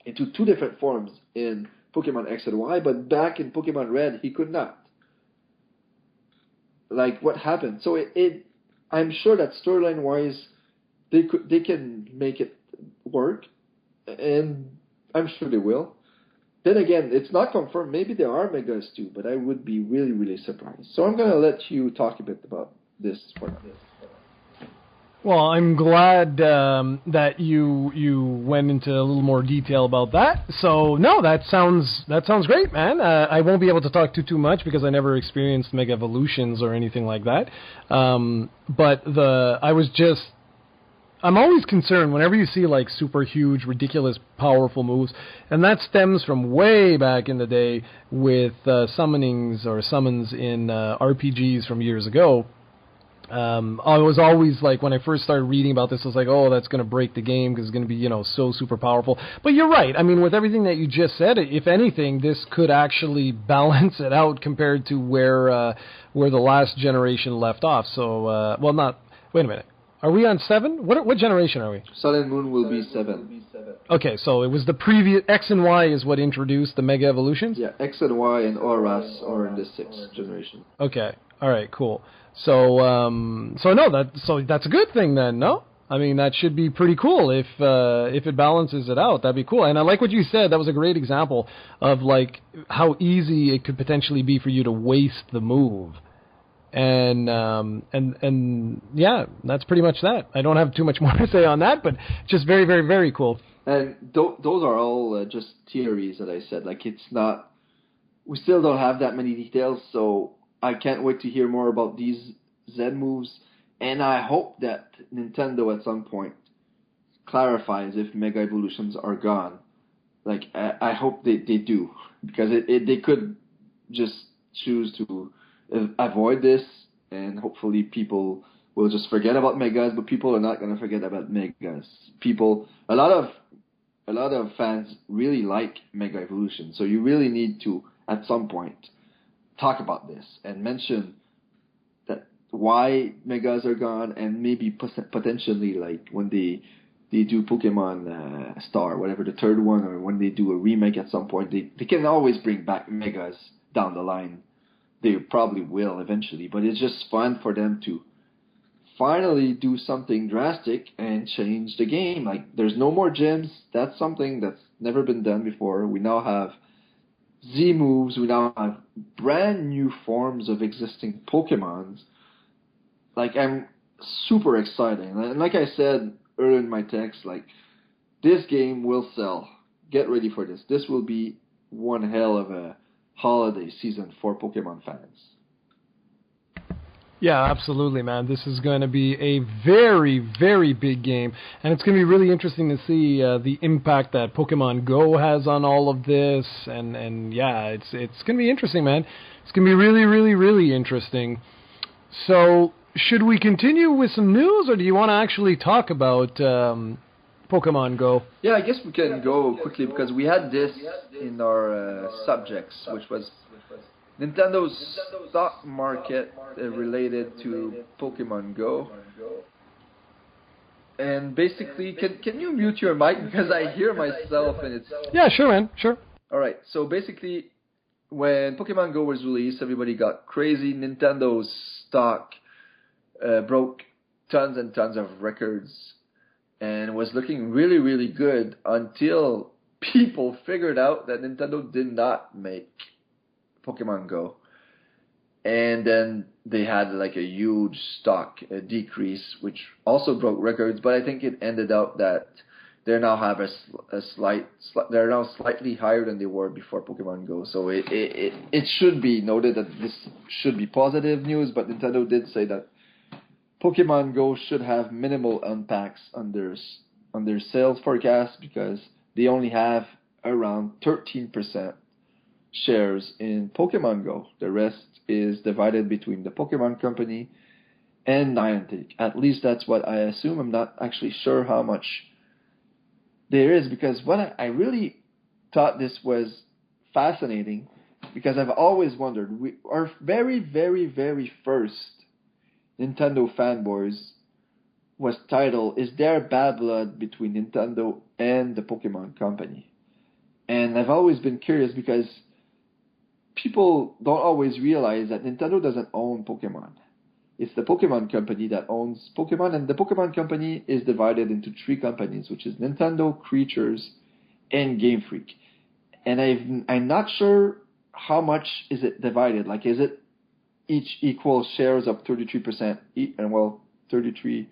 into two different forms in Pokemon X and Y, but back in Pokemon Red, he could not? Like, what happened? So I'm sure that storyline-wise, they can make it work, and I'm sure they will. Then again, it's not confirmed. Maybe there are Megas too, but I would be really, really surprised. So I'm going to let you talk a bit about this for now. Well, I'm glad that you went into a little more detail about that. So no, that sounds great, man. I won't be able to talk too much because I never experienced Mega Evolutions or anything like that. But I'm always concerned whenever you see like super huge, ridiculous, powerful moves, and that stems from way back in the day with summonings or summons in RPGs from years ago. I was always like, when I first started reading about this, I was like, oh, that's going to break the game because it's going to be, so super powerful. But you're right. I mean, with everything that you just said, if anything, this could actually balance it out compared to where the last generation left off. So, wait a minute. Are we on 7? What generation are we? Sun and Moon will be 7. Okay, so it was the previous X and Y is what introduced the Mega Evolutions? Yeah, X and Y and Auras are in the 6th generation. Okay, all right, cool. So that's a good thing then, no? I mean, that should be pretty cool if it balances it out. That'd be cool. And I like what you said. That was a great example of like how easy it could potentially be for you to waste the move. And yeah, that's pretty much that. I don't have too much more to say on that, but just very, very, very cool. And those are all just theories that I said. Like, it's not. We still don't have that many details, so I can't wait to hear more about these Z moves. And I hope that Nintendo at some point clarifies if Mega Evolutions are gone. Like, I hope they do, because they could just choose to avoid this, and hopefully people will just forget about Megas, but people are not going to forget about Megas. A lot of fans really like Mega Evolution, so you really need to, at some point, talk about this and mention that why Megas are gone, and maybe potentially, like, when they do Pokemon Star, whatever, the third one, or when they do a remake at some point, they can always bring back Megas down the line. They probably will eventually, but it's just fun for them to finally do something drastic and change the game. Like, there's no more gyms. That's something that's never been done before. We now have Z moves. We now have brand new forms of existing Pokemons. Like, I'm super excited. And like I said earlier in my text, like, this game will sell. Get ready for this. This will be one hell of a holiday season for Pokemon fans. Yeah, absolutely, man. This is going to be a very, very big game, and it's going to be really interesting to see the impact that Pokemon Go has on all of this, and yeah, it's going to be interesting, man. It's going to be really, really, really interesting. So, should we continue with some news, or do you want to actually talk about Pokemon Pokemon Go? Yeah, I guess we can go quickly because we had this in our subjects, which was Nintendo's stock market related to Pokemon Go. And basically, can you mute your mic because I hear myself and it's... Yeah, sure, man, sure. Alright, so basically, when Pokemon Go was released, everybody got crazy. Nintendo's stock broke tons and tons of records and was looking really, really good until people figured out that Nintendo did not make Pokemon Go. And then they had like a huge stock decrease, which also broke records. But I think it ended up that they now have they're now slightly higher than they were before Pokemon Go. So it should be noted that this should be positive news. But Nintendo did say that Pokemon Go should have minimal impacts on their sales forecast because they only have around 13% shares in Pokemon Go. The rest is divided between the Pokemon Company and Niantic. At least that's what I assume. I'm not actually sure how much there is because what I really thought this was fascinating because I've always wondered, our very, very, very first Nintendo Fanboyz was titled, Is There Bad Blood Between Nintendo and the Pokemon Company? And I've always been curious because people don't always realize that Nintendo doesn't own Pokemon. It's the Pokemon Company that owns Pokemon, and the Pokemon Company is divided into three companies, which is Nintendo, Creatures, and Game Freak. And I'm not sure how much is it divided. Like, is it each equal shares of 33%? And well, 33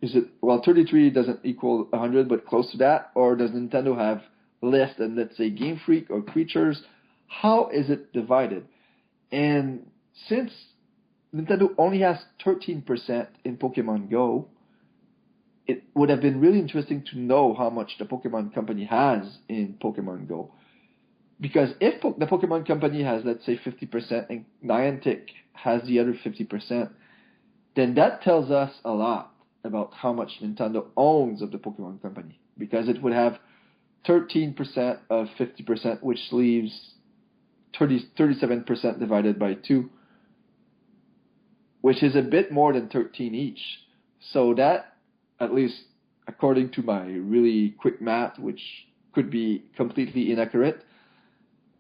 33 doesn't equal 100, but close to that? Or does Nintendo have less than, let's say, Game Freak or Creatures? How is it divided? And since Nintendo only has 13% in Pokemon Go, it would have been really interesting to know how much the Pokemon Company has in Pokemon Go. Because if the Pokemon Company has, let's say, 50% and Niantic has the other 50%, then that tells us a lot about how much Nintendo owns of the Pokemon Company. Because it would have 13% of 50%, which leaves 37% divided by 2, which is a bit more than 13 each. So that, at least according to my really quick math, which could be completely inaccurate,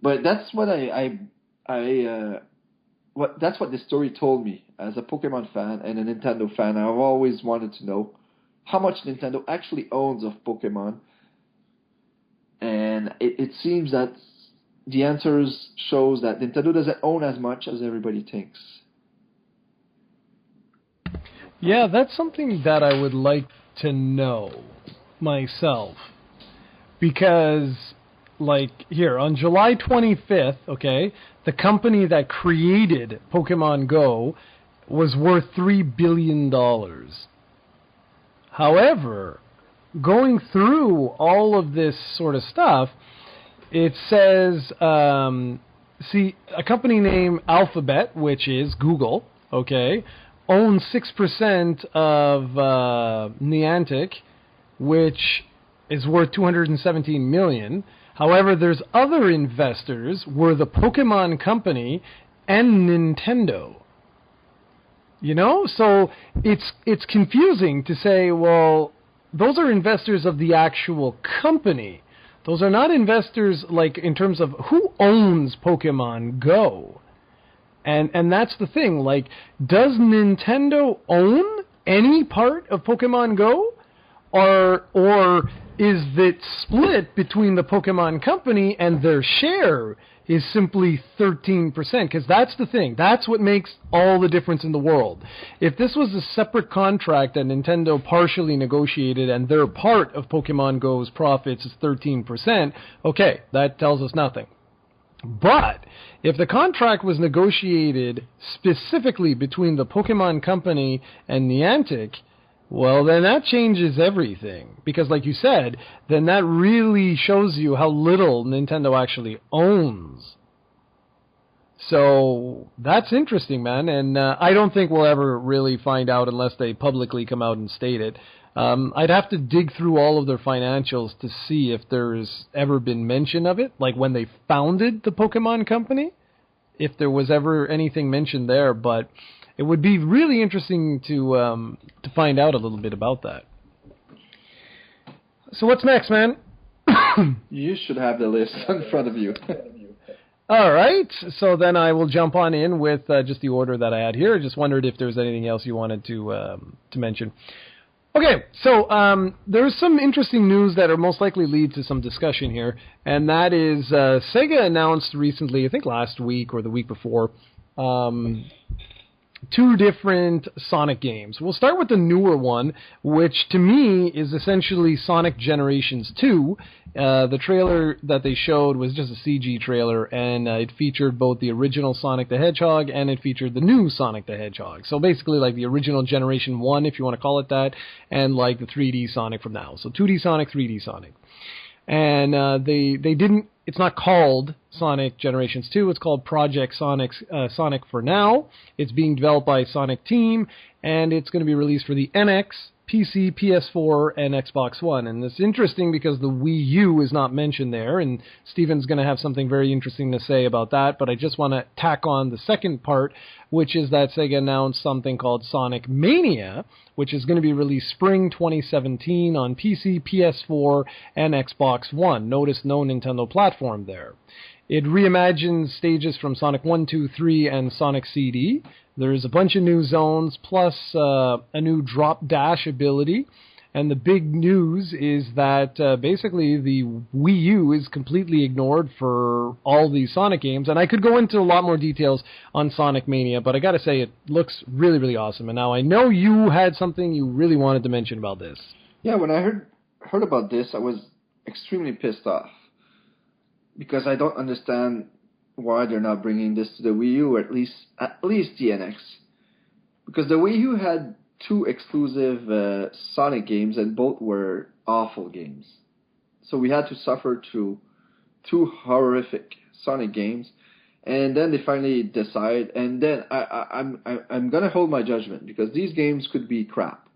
but that's what that's what the story told me as a Pokemon fan and a Nintendo fan. I've always wanted to know how much Nintendo actually owns of Pokemon, and it seems that the answers shows that Nintendo doesn't own as much as everybody thinks. Yeah, that's something that I would like to know myself. Because, like, here, on July 25th, okay, the company that created Pokemon Go was worth $3 billion. However, going through all of this sort of stuff, it says, a company named Alphabet, which is Google, okay, owns 6% of Niantic, which is worth $217 million. However, there's other investors were the Pokemon Company and Nintendo. You know, so it's confusing to say, well, those are investors of the actual company. Those are not investors, like, in terms of who owns Pokemon Go. And that's the thing, like, does Nintendo own any part of Pokemon Go? Or is it split between the Pokemon Company and their share is simply 13%? Because that's the thing. That's what makes all the difference in the world. If this was a separate contract that Nintendo partially negotiated and their part of Pokemon Go's profits is 13%, okay, that tells us nothing. But if the contract was negotiated specifically between the Pokemon Company and Niantic, well, then that changes everything. Because like you said, then that really shows you how little Nintendo actually owns. So that's interesting, man. And I don't think we'll ever really find out unless they publicly come out and state it. I'd have to dig through all of their financials to see if there's ever been mention of it, like when they founded the Pokemon Company, if there was ever anything mentioned there. But it would be really interesting to find out a little bit about that. So what's next, man? You should have the list in front of you. All right, so then I will jump on in with just the order that I had here. I just wondered if there was anything else you wanted to mention. Okay, so there's some interesting news that will most likely lead to some discussion here, and that is SEGA announced recently, I think last week or the week before, 2 different Sonic games. We'll start with the newer one, which to me is essentially Sonic Generations 2. The trailer that they showed was just a CG trailer, and it featured both the original Sonic the Hedgehog and it featured the new Sonic the Hedgehog. So basically like the original Generation 1, if you want to call it that, and like the 3D Sonic from now. So 2D Sonic, 3D Sonic. And they didn't, it's not called Sonic Generations 2, it's called Project Sonic for now. It's being developed by Sonic Team, and it's going to be released for the NX, PC, PS4, and Xbox One. And it's interesting because the Wii U is not mentioned there, and Steven's going to have something very interesting to say about that, but I just want to tack on the second part, which is that Sega announced something called Sonic Mania, which is going to be released spring 2017 on PC, PS4, and Xbox One. Notice no Nintendo platform there. It reimagines stages from Sonic 1, 2, 3, and Sonic CD. There's a bunch of new zones, plus a new drop dash ability. And the big news is that basically the Wii U is completely ignored for all these Sonic games. And I could go into a lot more details on Sonic Mania, but I got to say it looks really, really awesome. And now I know you had something you really wanted to mention about this. Yeah, when I heard about this, I was extremely pissed off. Because I don't understand why they're not bringing this to the Wii U, or at least the NX. Because the Wii U had 2 exclusive Sonic games, and both were awful games. So we had to suffer through 2 horrific Sonic games, and then they finally decide. And then I'm gonna hold my judgment, because these games could be crap.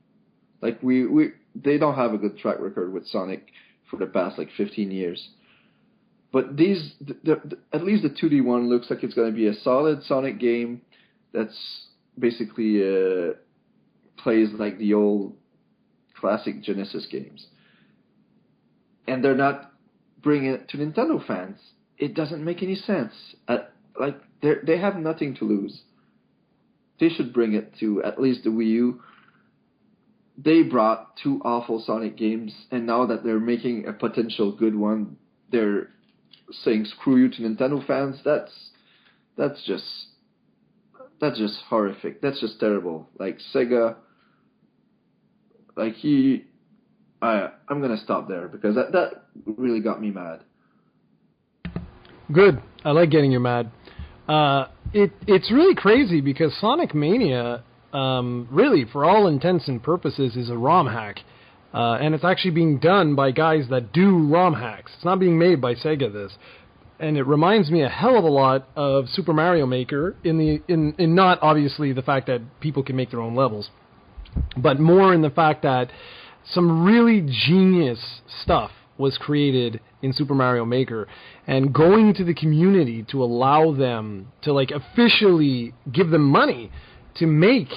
Like they don't have a good track record with Sonic for the past like 15 years. But these, at least the 2D one looks like it's going to be a solid Sonic game that's basically plays like the old classic Genesis games. And they're not bringing it to Nintendo fans. It doesn't make any sense. Like they have nothing to lose. They should bring it to at least the Wii U. They brought 2 awful Sonic games, and now that they're making a potential good one, they're saying screw you to Nintendo fans. That's just horrific. That's just terrible. Like Sega, like I'm gonna stop there, because that really got me mad. Good. I like getting you mad. It's really crazy because Sonic Mania, really for all intents and purposes, is a ROM hack. And it's actually being done by guys that do ROM hacks. It's not being made by Sega, this. And it reminds me a hell of a lot of Super Mario Maker in not obviously the fact that people can make their own levels, but more in the fact that some really genius stuff was created in Super Mario Maker, and going to the community to allow them to like officially give them money to make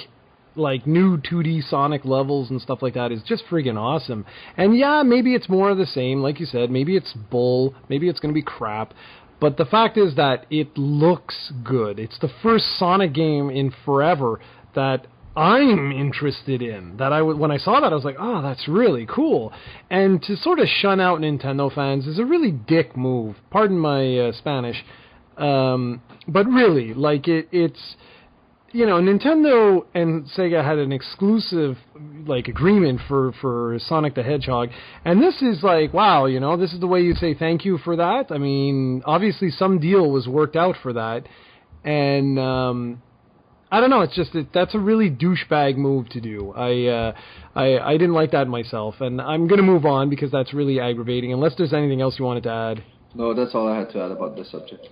like new 2D Sonic levels and stuff like that is just friggin' awesome. And yeah, maybe it's more of the same, like you said, maybe it's bull, maybe it's gonna be crap, but the fact is that it looks good. It's the first Sonic game in forever that I'm interested in. That when I saw that, I was like, oh, that's really cool. And to sort of shun out Nintendo fans is a really dick move. Pardon my Spanish. But really, like it's... You know, Nintendo and Sega had an exclusive like agreement for Sonic the Hedgehog, and this is like, wow, you know, this is the way you say thank you for that. I mean, obviously some deal was worked out for that, and I don't know, it's just that's a really douchebag move to do. I didn't like that myself, and I'm gonna move on because that's really aggravating. Unless there's anything else you wanted to add. No, that's all I had to add about this subject.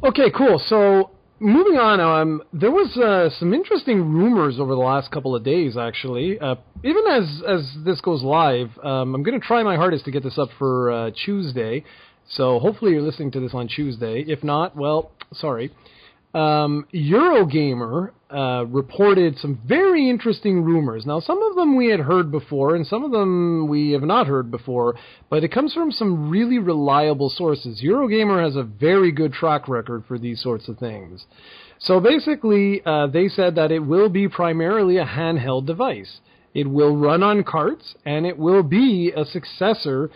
Okay, cool. So moving on, there was some interesting rumors over the last couple of days, actually. Even as this goes live, I'm going to try my hardest to get this up for Tuesday. So hopefully you're listening to this on Tuesday. If not, well, sorry. Eurogamer reported some very interesting rumors. Now, some of them we had heard before, and some of them we have not heard before, but it comes from some really reliable sources. Eurogamer has a very good track record for these sorts of things. So basically, they said that it will be primarily a handheld device. It will run on carts, and it will be a successor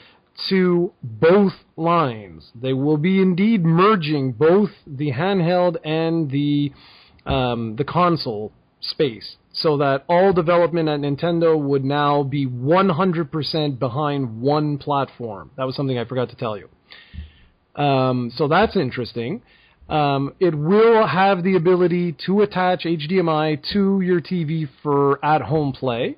to both lines. They will be indeed merging both the handheld and the console space, so that all development at Nintendo would now be 100% behind one platform. That was something I forgot to tell you. So that's interesting. It will have the ability to attach HDMI to your TV for at-home play.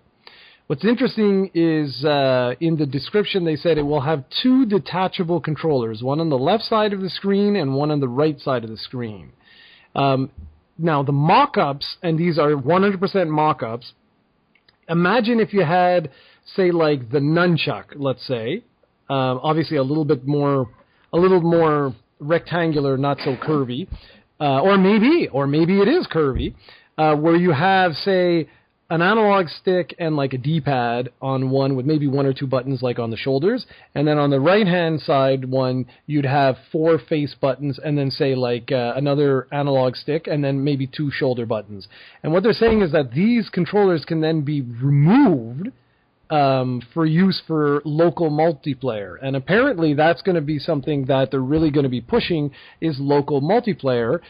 What's interesting is in the description they said it will have two detachable controllers, one on the left side of the screen and one on the right side of the screen. Now, the mock-ups, and these are 100% mock-ups, imagine if you had, say, like the nunchuck, let's say, obviously a little more rectangular, not so curvy, or maybe it is curvy, where you have, say, an analog stick and like a D-pad on one with maybe one or two buttons like on the shoulders, and then on the right-hand side one you'd have 4 face buttons and then say like another analog stick and then maybe 2 shoulder buttons. And what they're saying is that these controllers can then be removed for use for local multiplayer. And apparently that's going to be something that they're really going to be pushing is local multiplayer,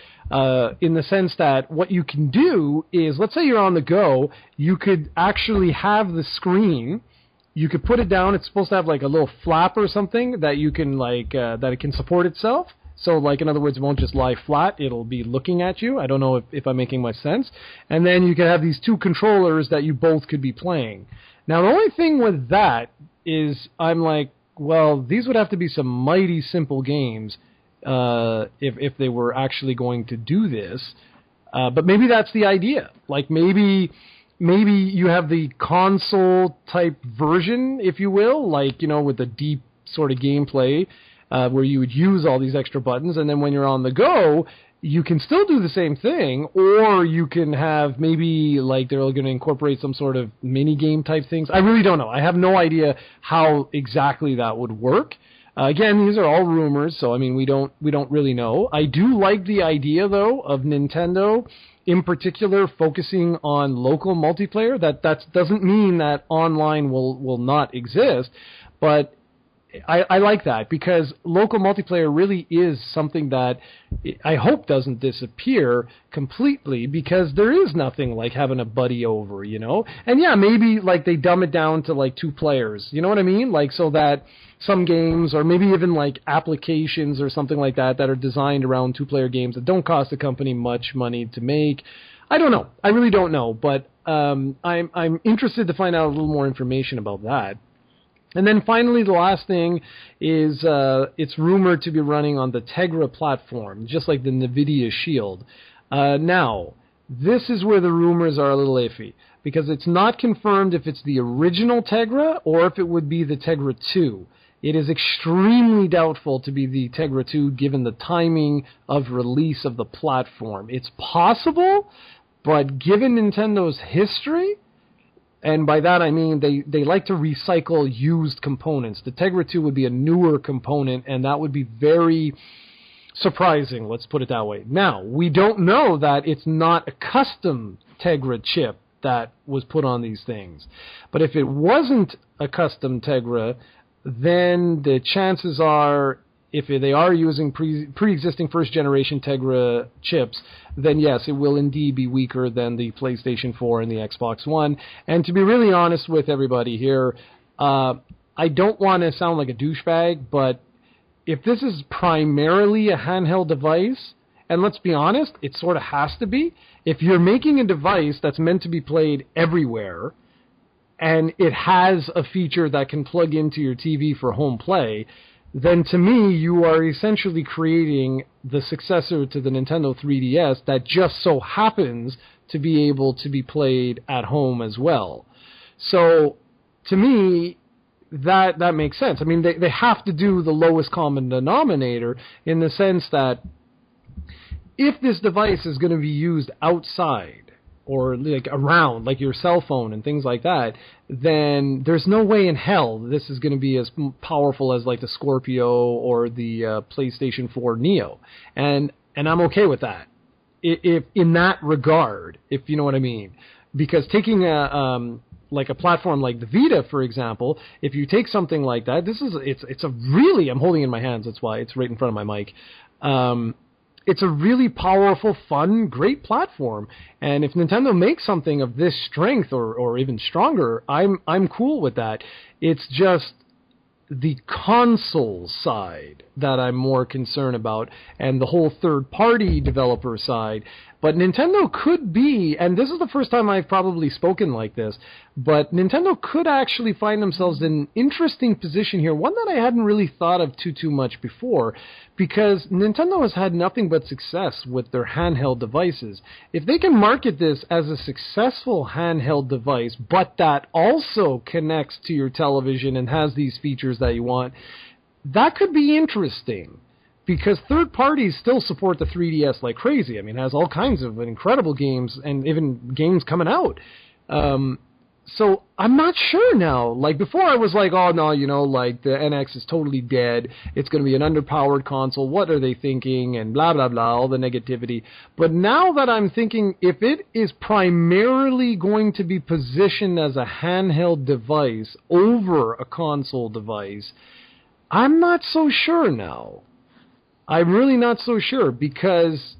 in the sense that what you can do is, let's say you're on the go, you could actually have the screen, you could put it down, it's supposed to have like a little flap or something that you can like, that it can support itself. So, like, in other words, it won't just lie flat. It'll be looking at you. I don't know if I'm making much sense. And then you can have these 2 controllers that you both could be playing. Now, the only thing with that is I'm like, well, these would have to be some mighty simple games if they were actually going to do this. But maybe that's the idea. Like, maybe you have the console-type version, if you will, like, you know, with the deep sort of gameplay, where you would use all these extra buttons, and then when you're on the go, you can still do the same thing, or you can have maybe like they're going to incorporate some sort of mini game type things. I really don't know. I have no idea how exactly that would work. Again, these are all rumors, so I mean we don't really know. I do like the idea though of Nintendo in particular focusing on local multiplayer. That doesn't mean that online will not exist, but I like that because local multiplayer really is something that I hope doesn't disappear completely, because there is nothing like having a buddy over, you know? And yeah, maybe like they dumb it down to like 2 players, you know what I mean? Like so that some games, or maybe even like applications or something like that are designed around 2-player games that don't cost the company much money to make. I don't know. I really don't know, but I'm interested to find out a little more information about that. And then finally, the last thing is it's rumored to be running on the Tegra platform, just like the NVIDIA Shield. Now, this is where the rumors are a little iffy, because it's not confirmed if it's the original Tegra or if it would be the Tegra 2. It is extremely doubtful to be the Tegra 2 given the timing of release of the platform. It's possible, but given Nintendo's history, and by that I mean they like to recycle used components. The Tegra 2 would be a newer component, and that would be very surprising, let's put it that way. Now, we don't know that it's not a custom Tegra chip that was put on these things. But if it wasn't a custom Tegra, then the chances are, if they are using pre-existing first-generation Tegra chips, then yes, it will indeed be weaker than the PlayStation 4 and the Xbox One. And to be really honest with everybody here, I don't want to sound like a douchebag, but if this is primarily a handheld device, and let's be honest, it sort of has to be, if you're making a device that's meant to be played everywhere, and it has a feature that can plug into your TV for home play, then to me, you are essentially creating the successor to the Nintendo 3DS that just so happens to be able to be played at home as well. So, to me, that makes sense. I mean, they have to do the lowest common denominator in the sense that if this device is going to be used outside, or like around, like your cell phone and things like that, then there's no way in hell this is going to be as powerful as like the Scorpio or the PlayStation 4 Neo, and I'm okay with that. If in that regard, if you know what I mean, because taking like a platform like the Vita, for example, if you take something like that, it's a really, I'm holding it in my hands, that's why it's right in front of my mic. It's a really powerful, fun, great platform. And if Nintendo makes something of this strength or even stronger, I'm cool with that. It's just the console side that I'm more concerned about, and the whole third-party developer side. But Nintendo could be, and this is the first time I've probably spoken like this, but Nintendo could actually find themselves in an interesting position here, one that I hadn't really thought of too much before, because Nintendo has had nothing but success with their handheld devices. If they can market this as a successful handheld device, but that also connects to your television and has these features that you want, that could be interesting. Because third parties still support the 3DS like crazy. I mean, it has all kinds of incredible games and even games coming out. So I'm not sure now. Like before I was like, oh no, you know, like the NX is totally dead. It's going to be an underpowered console. What are they thinking? And blah, blah, blah, all the negativity. But now that I'm thinking, if it is primarily going to be positioned as a handheld device over a console device, I'm not so sure now. I'm really not so sure because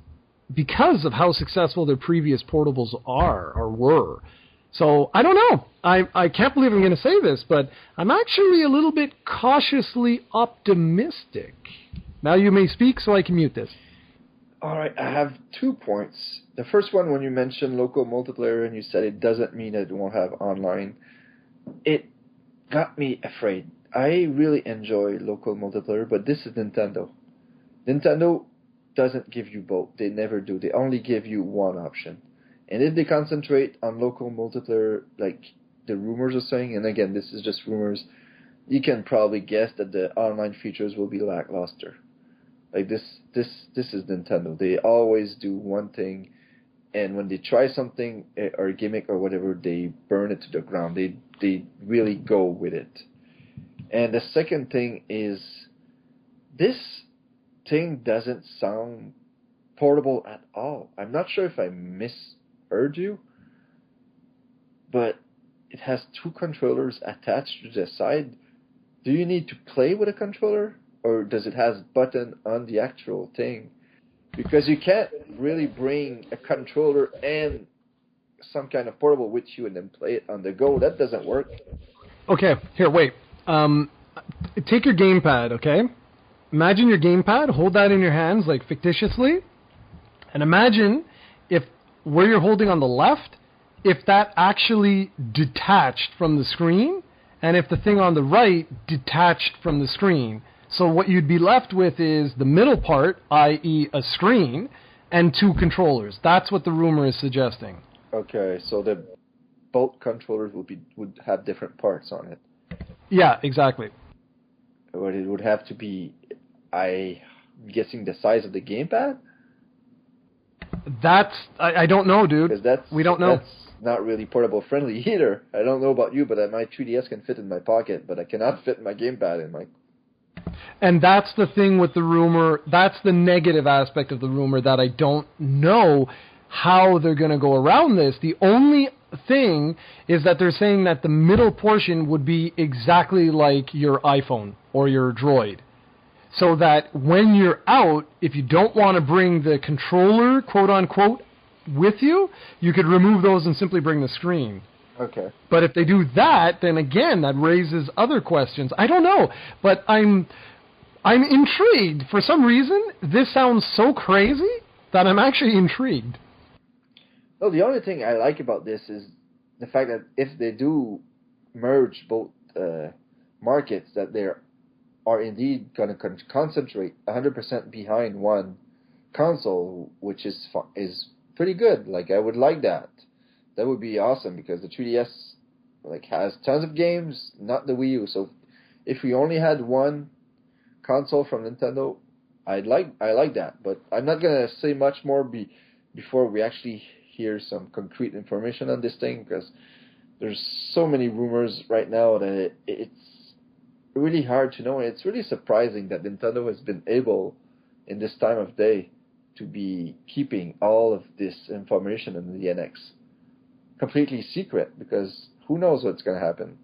of how successful their previous portables are or were. So I don't know. I can't believe I'm going to say this, but I'm actually a little bit cautiously optimistic. Now you may speak so I can mute this. All right, I have 2 points. The first one, when you mentioned local multiplayer and you said it doesn't mean that it won't have online, it got me afraid. I really enjoy local multiplayer, but this is Nintendo. Nintendo doesn't give you both. They never do. They only give you one option. And if they concentrate on local multiplayer, like the rumors are saying, and again, this is just rumors, you can probably guess that the online features will be lackluster. Like this is Nintendo. They always do one thing, and when they try something or a gimmick or whatever, they burn it to the ground. They really go with it. And the second thing is, this thing doesn't sound portable at all. I'm not sure if I misheard you, but it has 2 controllers attached to the side. Do you need to play with a controller, or does it have a button on the actual thing? Because you can't really bring a controller and some kind of portable with you and then play it on the go. That doesn't work. Okay, here, wait. Take your gamepad, okay? Imagine your gamepad, hold that in your hands, like fictitiously, and imagine if where you're holding on the left, if that actually detached from the screen, and if the thing on the right detached from the screen. So what you'd be left with is the middle part, i.e. a screen, and 2 controllers. That's what the rumor is suggesting. Okay, so both controllers would have different parts on it. Yeah, exactly. But it would have to be, I'm guessing, the size of the gamepad? I don't know, dude. We don't know. That's not really portable friendly either. I don't know about you, but my 3DS can fit in my pocket, but I cannot fit my gamepad in my... And that's the thing with the rumor. That's the negative aspect of the rumor, that I don't know how they're going to go around this. The only thing is that they're saying that the middle portion would be exactly like your iPhone or your Droid. So that when you're out, if you don't want to bring the controller, quote-unquote, with you, you could remove those and simply bring the screen. Okay. But if they do that, then again, that raises other questions. I don't know, but I'm intrigued. For some reason, this sounds so crazy that I'm actually intrigued. Well, the only thing I like about this is the fact that if they do merge both markets, that they're are indeed going to concentrate 100% behind one console, which is pretty good. Like, I would like that. That would be awesome, because the 3DS has tons of games, not the Wii U. So if we only had one console from Nintendo, I like that. But I'm not gonna say much more before we actually hear some concrete information on this thing, because there's so many rumors right now that it's really hard to know. And it's really surprising that Nintendo has been able, in this time of day, to be keeping all of this information in the NX completely secret, because who knows what's going to happen.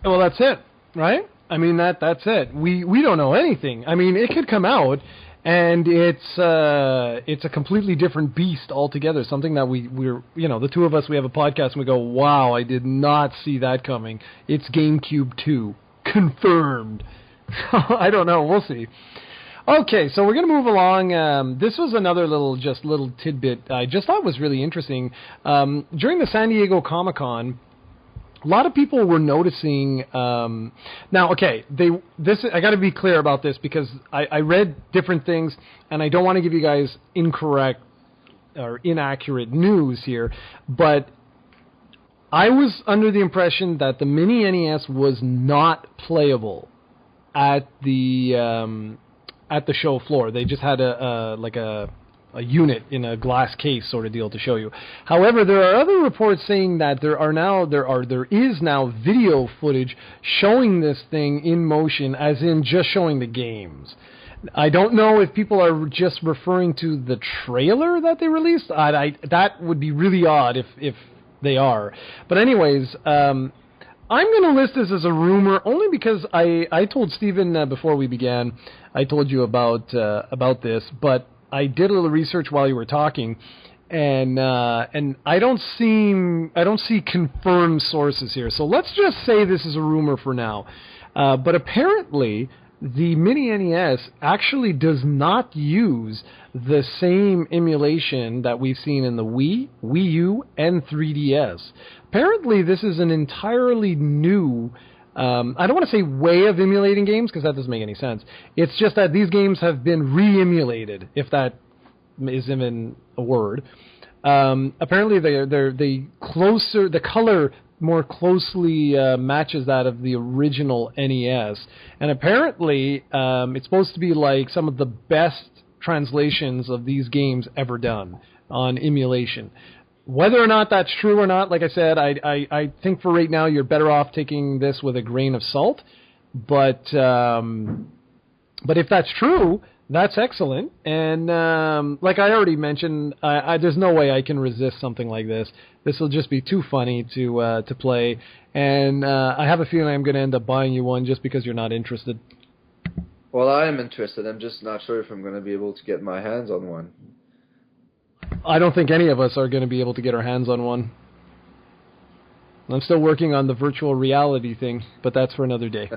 Well, that's it, right? I mean, that's it. We don't know anything. I mean, it could come out, and it's a completely different beast altogether. Something that we're the two of us, we have a podcast and we go, wow, I did not see that coming. It's GameCube 2 confirmed. I don't know. We'll see. Okay, so we're going to move along. This was another little tidbit I just thought was really interesting. During the San Diego Comic-Con, a lot of people were noticing. Now, okay, I got to be clear about this, because I read different things, and I don't want to give you guys incorrect or inaccurate news here, but I was under the impression that the Mini-NES was not playable at the show floor. They just had a unit in a glass case sort of deal to show you. However, there are other reports saying that there is now video footage showing this thing in motion, as in just showing the games. I don't know if people are just referring to the trailer that they released. That would be really odd if they are. But anyways, I'm going to list this as a rumor only because I told Steven before we began. I told you about this, but I did a little research while you were talking, and I don't see confirmed sources here. So let's just say this is a rumor for now. But apparently, the Mini-NES actually does not use the same emulation that we've seen in the Wii, Wii U, and 3DS. Apparently, this is an entirely new, I don't want to say way of emulating games, because that doesn't make any sense. It's just that these games have been re-emulated, if that is even a word. Apparently, the color more closely matches that of the original NES, and apparently it's supposed to be like some of the best translations of these games ever done on emulation. Whether or not that's true or not, like I said, I think for right now you're better off taking this with a grain of salt. But if that's true, that's excellent. And like I already mentioned, there's no way I can resist something like this. This will just be too funny to play. And I have a feeling I'm going to end up buying you one just because you're not interested. Well, I am interested. I'm just not sure if I'm going to be able to get my hands on one. I don't think any of us are going to be able to get our hands on one. I'm still working on the virtual reality thing, but that's for another day.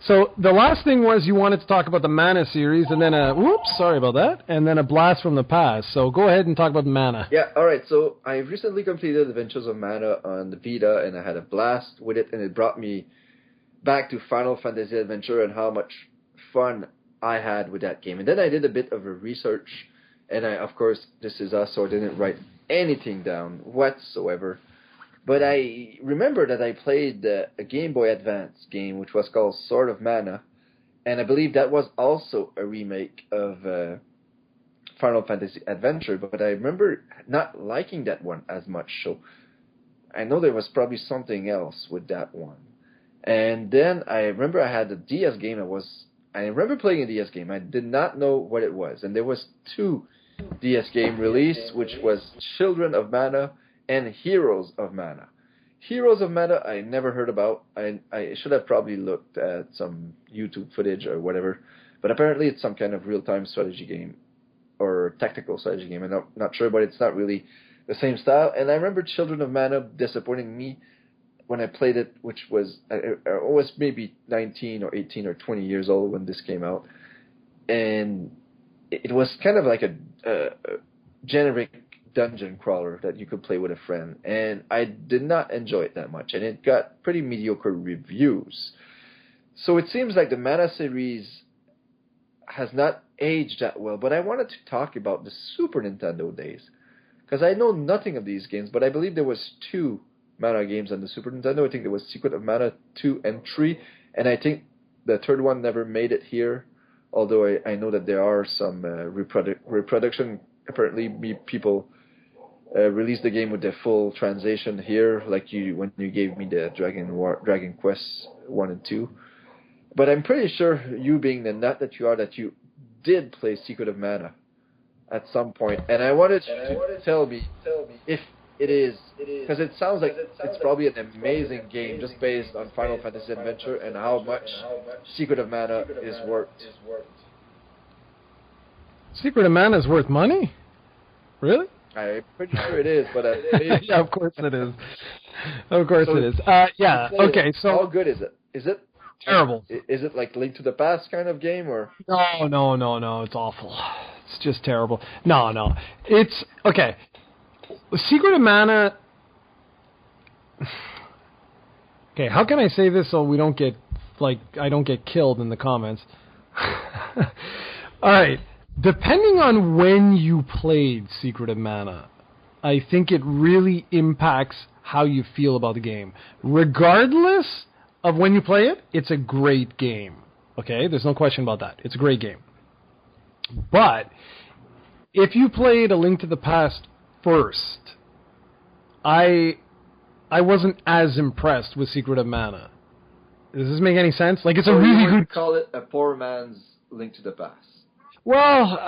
So the last thing was you wanted to talk about the Mana series, and then sorry about that, and then a blast from the past. So go ahead and talk about Mana. Yeah, all right. So I recently completed Adventures of Mana on the Vita, and I had a blast with it, and it brought me back to Final Fantasy Adventure and how much fun I had with that game. And then I did a bit of a research, and of course, this is us, so I didn't write anything down whatsoever. But I remember that I played a Game Boy Advance game, which was called Sword of Mana, and I believe that was also a remake of Final Fantasy Adventure, but I remember not liking that one as much, so I know there was probably something else with that one. And then I remember I had a DS game I remember playing a DS game. I did not know what it was, and there was two DS game released, which was Children of Mana and Heroes of Mana. Heroes of Mana I never heard about. I should have probably looked at some YouTube footage or whatever, but apparently it's some kind of real-time strategy game or tactical strategy game. I'm not sure, but it's not really the same style. And I remember Children of Mana disappointing me when I played it, which was I was maybe 19 or 18 or 20 years old when this came out, and it was kind of like a generic dungeon crawler that you could play with a friend, and I did not enjoy it that much, and it got pretty mediocre reviews. So it seems like the Mana series has not aged that well, but I wanted to talk about the Super Nintendo days. Because I know nothing of these games, but I believe there was 2 Mana games on the Super Nintendo. I think there was Secret of Mana 2 and 3, and I think the third one never made it here, although I know that there are some reproduction. Apparently, people released the game with the full translation here, like when you gave me the Dragon Quest 1 and 2. But I'm pretty sure, you being the nut that you are, that you did play Secret of Mana at some point. And I wanted you to tell me if it is, because it sounds like it's probably an amazing game just based on Final Fantasy Adventure and how much Secret of Mana is worth. Secret of Mana is worth money? Really? I'm pretty sure it is, but yeah, of course it is. Of course it is. Yeah. Okay. So how good is it? Is it terrible? Is it like Link to the Past kind of game, or? No. It's awful. It's just terrible. No. It's okay. Secret of Mana. Okay, how can I say this so we don't get I don't get killed in the comments? All right. Depending on when you played Secret of Mana, I think it really impacts how you feel about the game. Regardless of when you play it, it's a great game. Okay? There's no question about that. It's a great game. But if you played A Link to the Past first, I wasn't as impressed with Secret of Mana. Does this make any sense? Like, it's a really good... call it a poor man's Link to the Past. Well,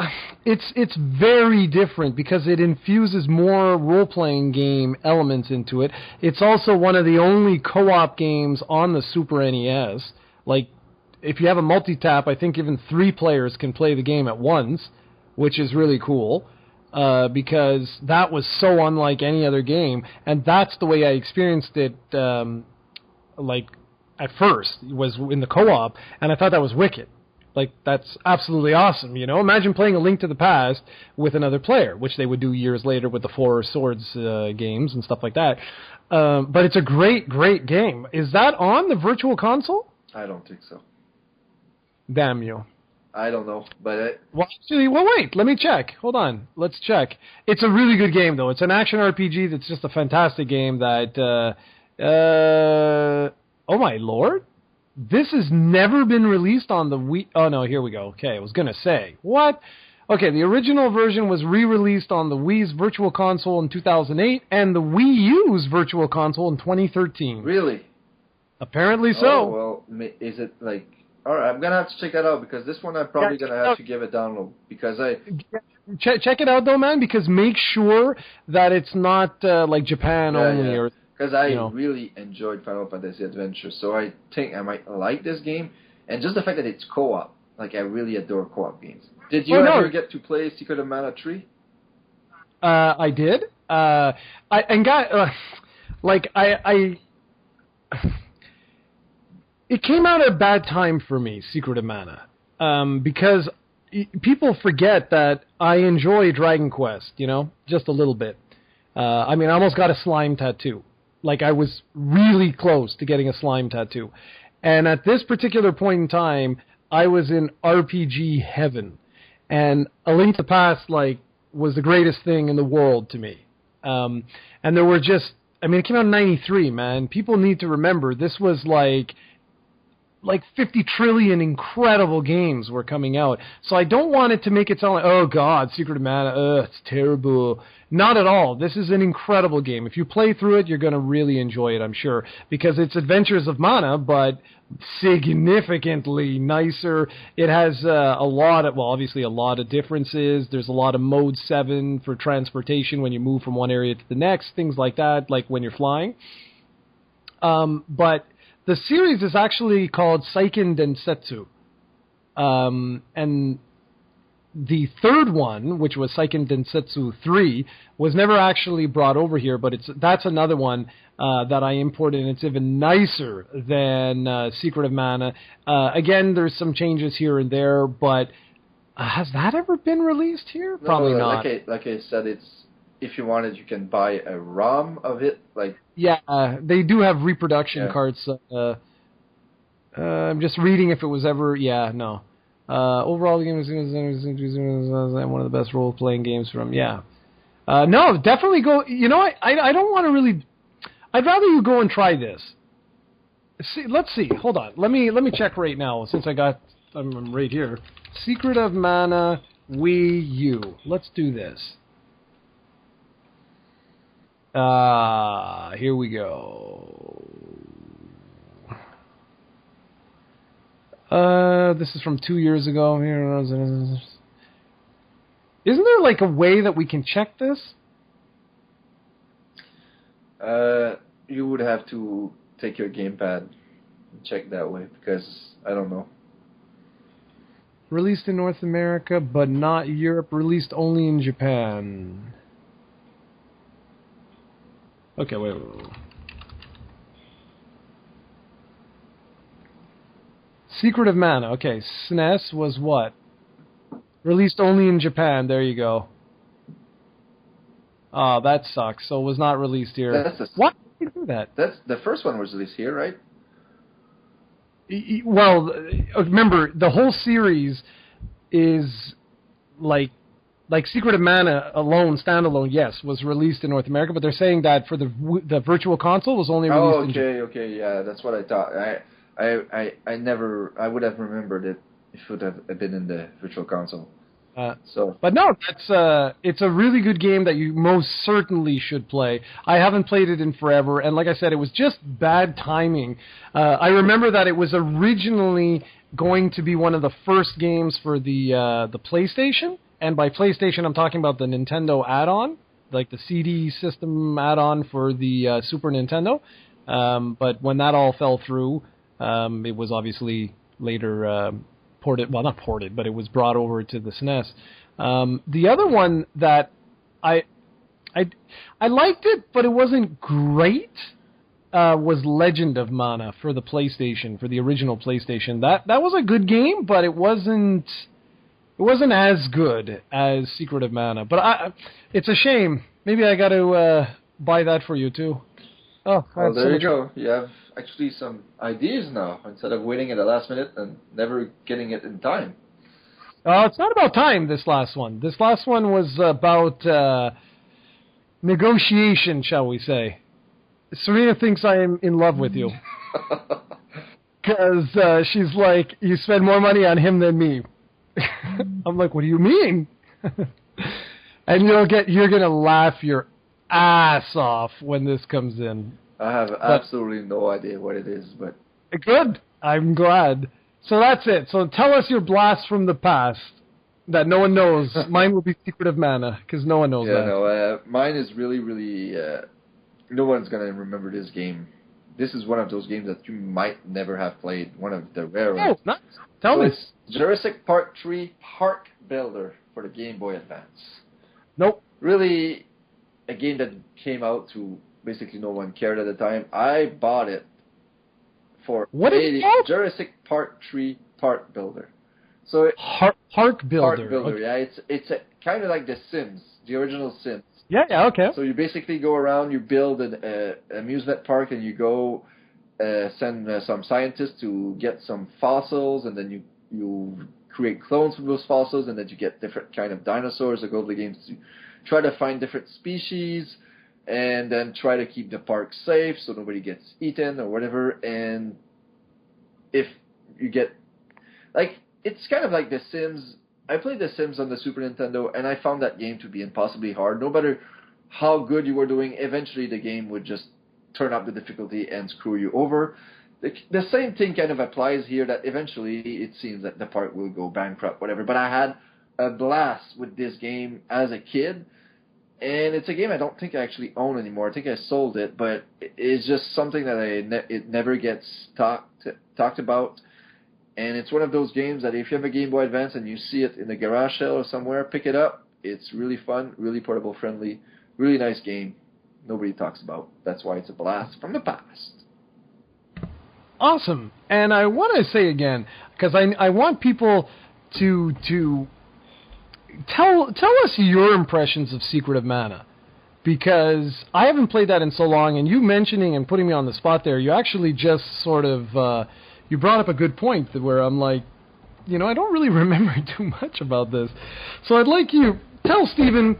it's very different because it infuses more role-playing game elements into it. It's also one of the only co-op games on the Super NES. Like, if you have a multi-tap, I think even 3 players can play the game at once, which is really cool, because that was so unlike any other game, and that's the way I experienced it, at first, was in the co-op, and I thought that was wicked. Like, that's absolutely awesome, you know? Imagine playing A Link to the Past with another player, which they would do years later with the Four Swords games and stuff like that. But it's a great, great game. Is that on the Virtual Console? I don't think so. Damn you. I don't know, but... Well, actually, wait, let me check. Hold on, let's check. It's a really good game, though. It's an action RPG that's just a fantastic game that... oh, my lord? This has never been released on the Wii... Oh, no, here we go. Okay, I was going to say. What? Okay, the original version was re-released on the Wii's Virtual Console in 2008 and the Wii U's Virtual Console in 2013. Really? Apparently so. Oh, well, is it like... Alright, I'm going to have to check that out because this one I'm probably going to have to give a download because I... Check it out, though, man, because make sure that it's not like Japan only or... Because I really enjoyed Final Fantasy Adventure, so I think I might like this game. And just the fact that it's co-op, like I really adore co-op games. Did you ever get to play Secret of Mana 3? I did. It came out at a bad time for me, Secret of Mana, because people forget that I enjoy Dragon Quest, just a little bit. I almost got a slime tattoo. Like, I was really close to getting a slime tattoo. And at this particular point in time, I was in RPG heaven. And A Link to the Past, was the greatest thing in the world to me. And there were just... it came out in 93, man. People need to remember, this was like 50 trillion incredible games were coming out. So I don't want it to make it sound like, oh God, Secret of Mana, it's terrible. Not at all. This is an incredible game. If you play through it, you're going to really enjoy it, I'm sure. Because it's Adventures of Mana, but significantly nicer. It has obviously a lot of differences. There's a lot of Mode 7 for transportation when you move from one area to the next, things like that, like when you're flying. But the series is actually called Seiken Densetsu. And the third one, which was Seiken Densetsu 3, was never actually brought over here, but that's another one that I imported, and it's even nicer than Secret of Mana. Again, there's some changes here and there, but has that ever been released here? Probably not. Like I said, if you wanted, you can buy a ROM of it. Yeah, they do have reproduction cards. I'm just reading if it was ever... Yeah, no. Overall, the game is one of the best role-playing games from... Yeah. No, definitely go... You know, I don't want to really... I'd rather you go and try this. See, let's see. Hold on. Let me check right now, since I'm right here. Secret of Mana Wii U. Let's do this. Here we go. This is from 2 years ago. Isn't there like a way that we can check this? You would have to take your gamepad and check that way, because I don't know. Released in North America, but not Europe. Released only in Japan. Okay, wait. Secret of Mana. Okay, SNES was what? Released only in Japan. There you go. Oh, that sucks. So it was not released here. Why did you do that? That's the first one was released here, right? Well, remember, the whole series is like Secret of Mana alone, standalone, yes, was released in North America, but they're saying that for the Virtual Console was only released in Japan. Okay, yeah, that's what I thought. I would have remembered it if it would have been in the Virtual Console. But no, it's a really good game that you most certainly should play. I haven't played it in forever, and like I said, it was just bad timing. I remember that it was originally going to be one of the first games for the PlayStation, and by PlayStation I'm talking about the Nintendo add-on, like the CD system add-on for the Super Nintendo. But when that all fell through, it was obviously later not ported, but it was brought over to the SNES. The other one that I liked it, but it wasn't great, was Legend of Mana for the PlayStation, for the original PlayStation. That was a good game, but it wasn't as good as Secret of Mana. But it's a shame. Maybe I got to buy that for you too. Oh, well, there you go. You have actually some ideas now, instead of waiting at the last minute and never getting it in time. It's not about time, this last one. This last one was about negotiation, shall we say. Serena thinks I am in love with you. Because she's like, you spend more money on him than me. I'm like, what do you mean? And you're going to laugh your ass off when this comes in. I have absolutely no idea what it is, but... Good. I'm glad. So that's it. So tell us your blast from the past that no one knows. Mine will be Secret of Mana, because no one knows that. No, mine is really, really... no one's going to remember this game. This is one of those games that you might never have played. One of the rare ones. Oh, nice. Tell me. It's Jurassic Park 3 Park Builder for the Game Boy Advance. Nope. Really... a game that came out to basically no one cared at the time. I bought it for what is it called? Jurassic Park 3 Park Builder. So Park Builder. Park Builder, okay. Yeah. It's a, kind of like The Sims, the original Sims. Yeah, okay. So you basically go around, you build an amusement park, and you go send some scientists to get some fossils, and then you create clones from those fossils, and then you get different kind of dinosaurs that go to the games to try to find different species, and then try to keep the park safe so nobody gets eaten or whatever. And if you get... like, it's kind of like The Sims. I played The Sims on the Super Nintendo, and I found that game to be impossibly hard. No matter how good you were doing, eventually the game would just turn up the difficulty and screw you over. The same thing kind of applies here, that eventually it seems that the park will go bankrupt, whatever. But I had a blast with this game as a kid, and it's a game I don't think I actually own anymore. I think I sold it, but it's just something that it never gets talked about. And it's one of those games that if you have a Game Boy Advance and you see it in the garage sale or somewhere, pick it up. It's really fun, really portable friendly, really nice game. Nobody talks about. That's why it's a blast from the past. Awesome. And I want to say again, because I want people to tell us your impressions of Secret of Mana, because I haven't played that in so long, and you mentioning and putting me on the spot there, you actually just sort of you brought up a good point where I'm like, you know, I don't really remember too much about this. So I'd like you tell Steven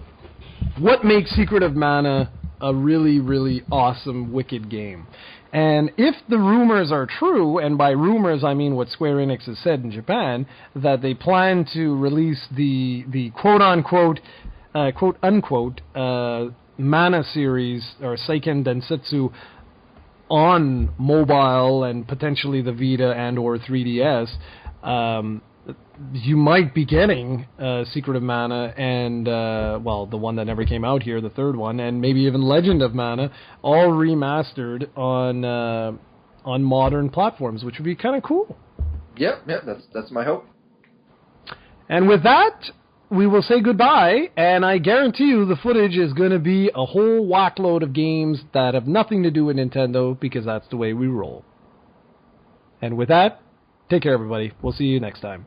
what makes Secret of Mana a really, really awesome, wicked game. And if the rumors are true, and by rumors I mean what Square Enix has said in Japan, that they plan to release the quote-unquote, Mana series, or Seiken Densetsu, on mobile and potentially the Vita and or 3DS, you might be getting Secret of Mana and, well, the one that never came out here, the third one, and maybe even Legend of Mana, all remastered on modern platforms, which would be kind of cool. Yep, that's my hope. And with that, we will say goodbye, and I guarantee you the footage is going to be a whole whackload of games that have nothing to do with Nintendo, because that's the way we roll. And with that, take care, everybody. We'll see you next time.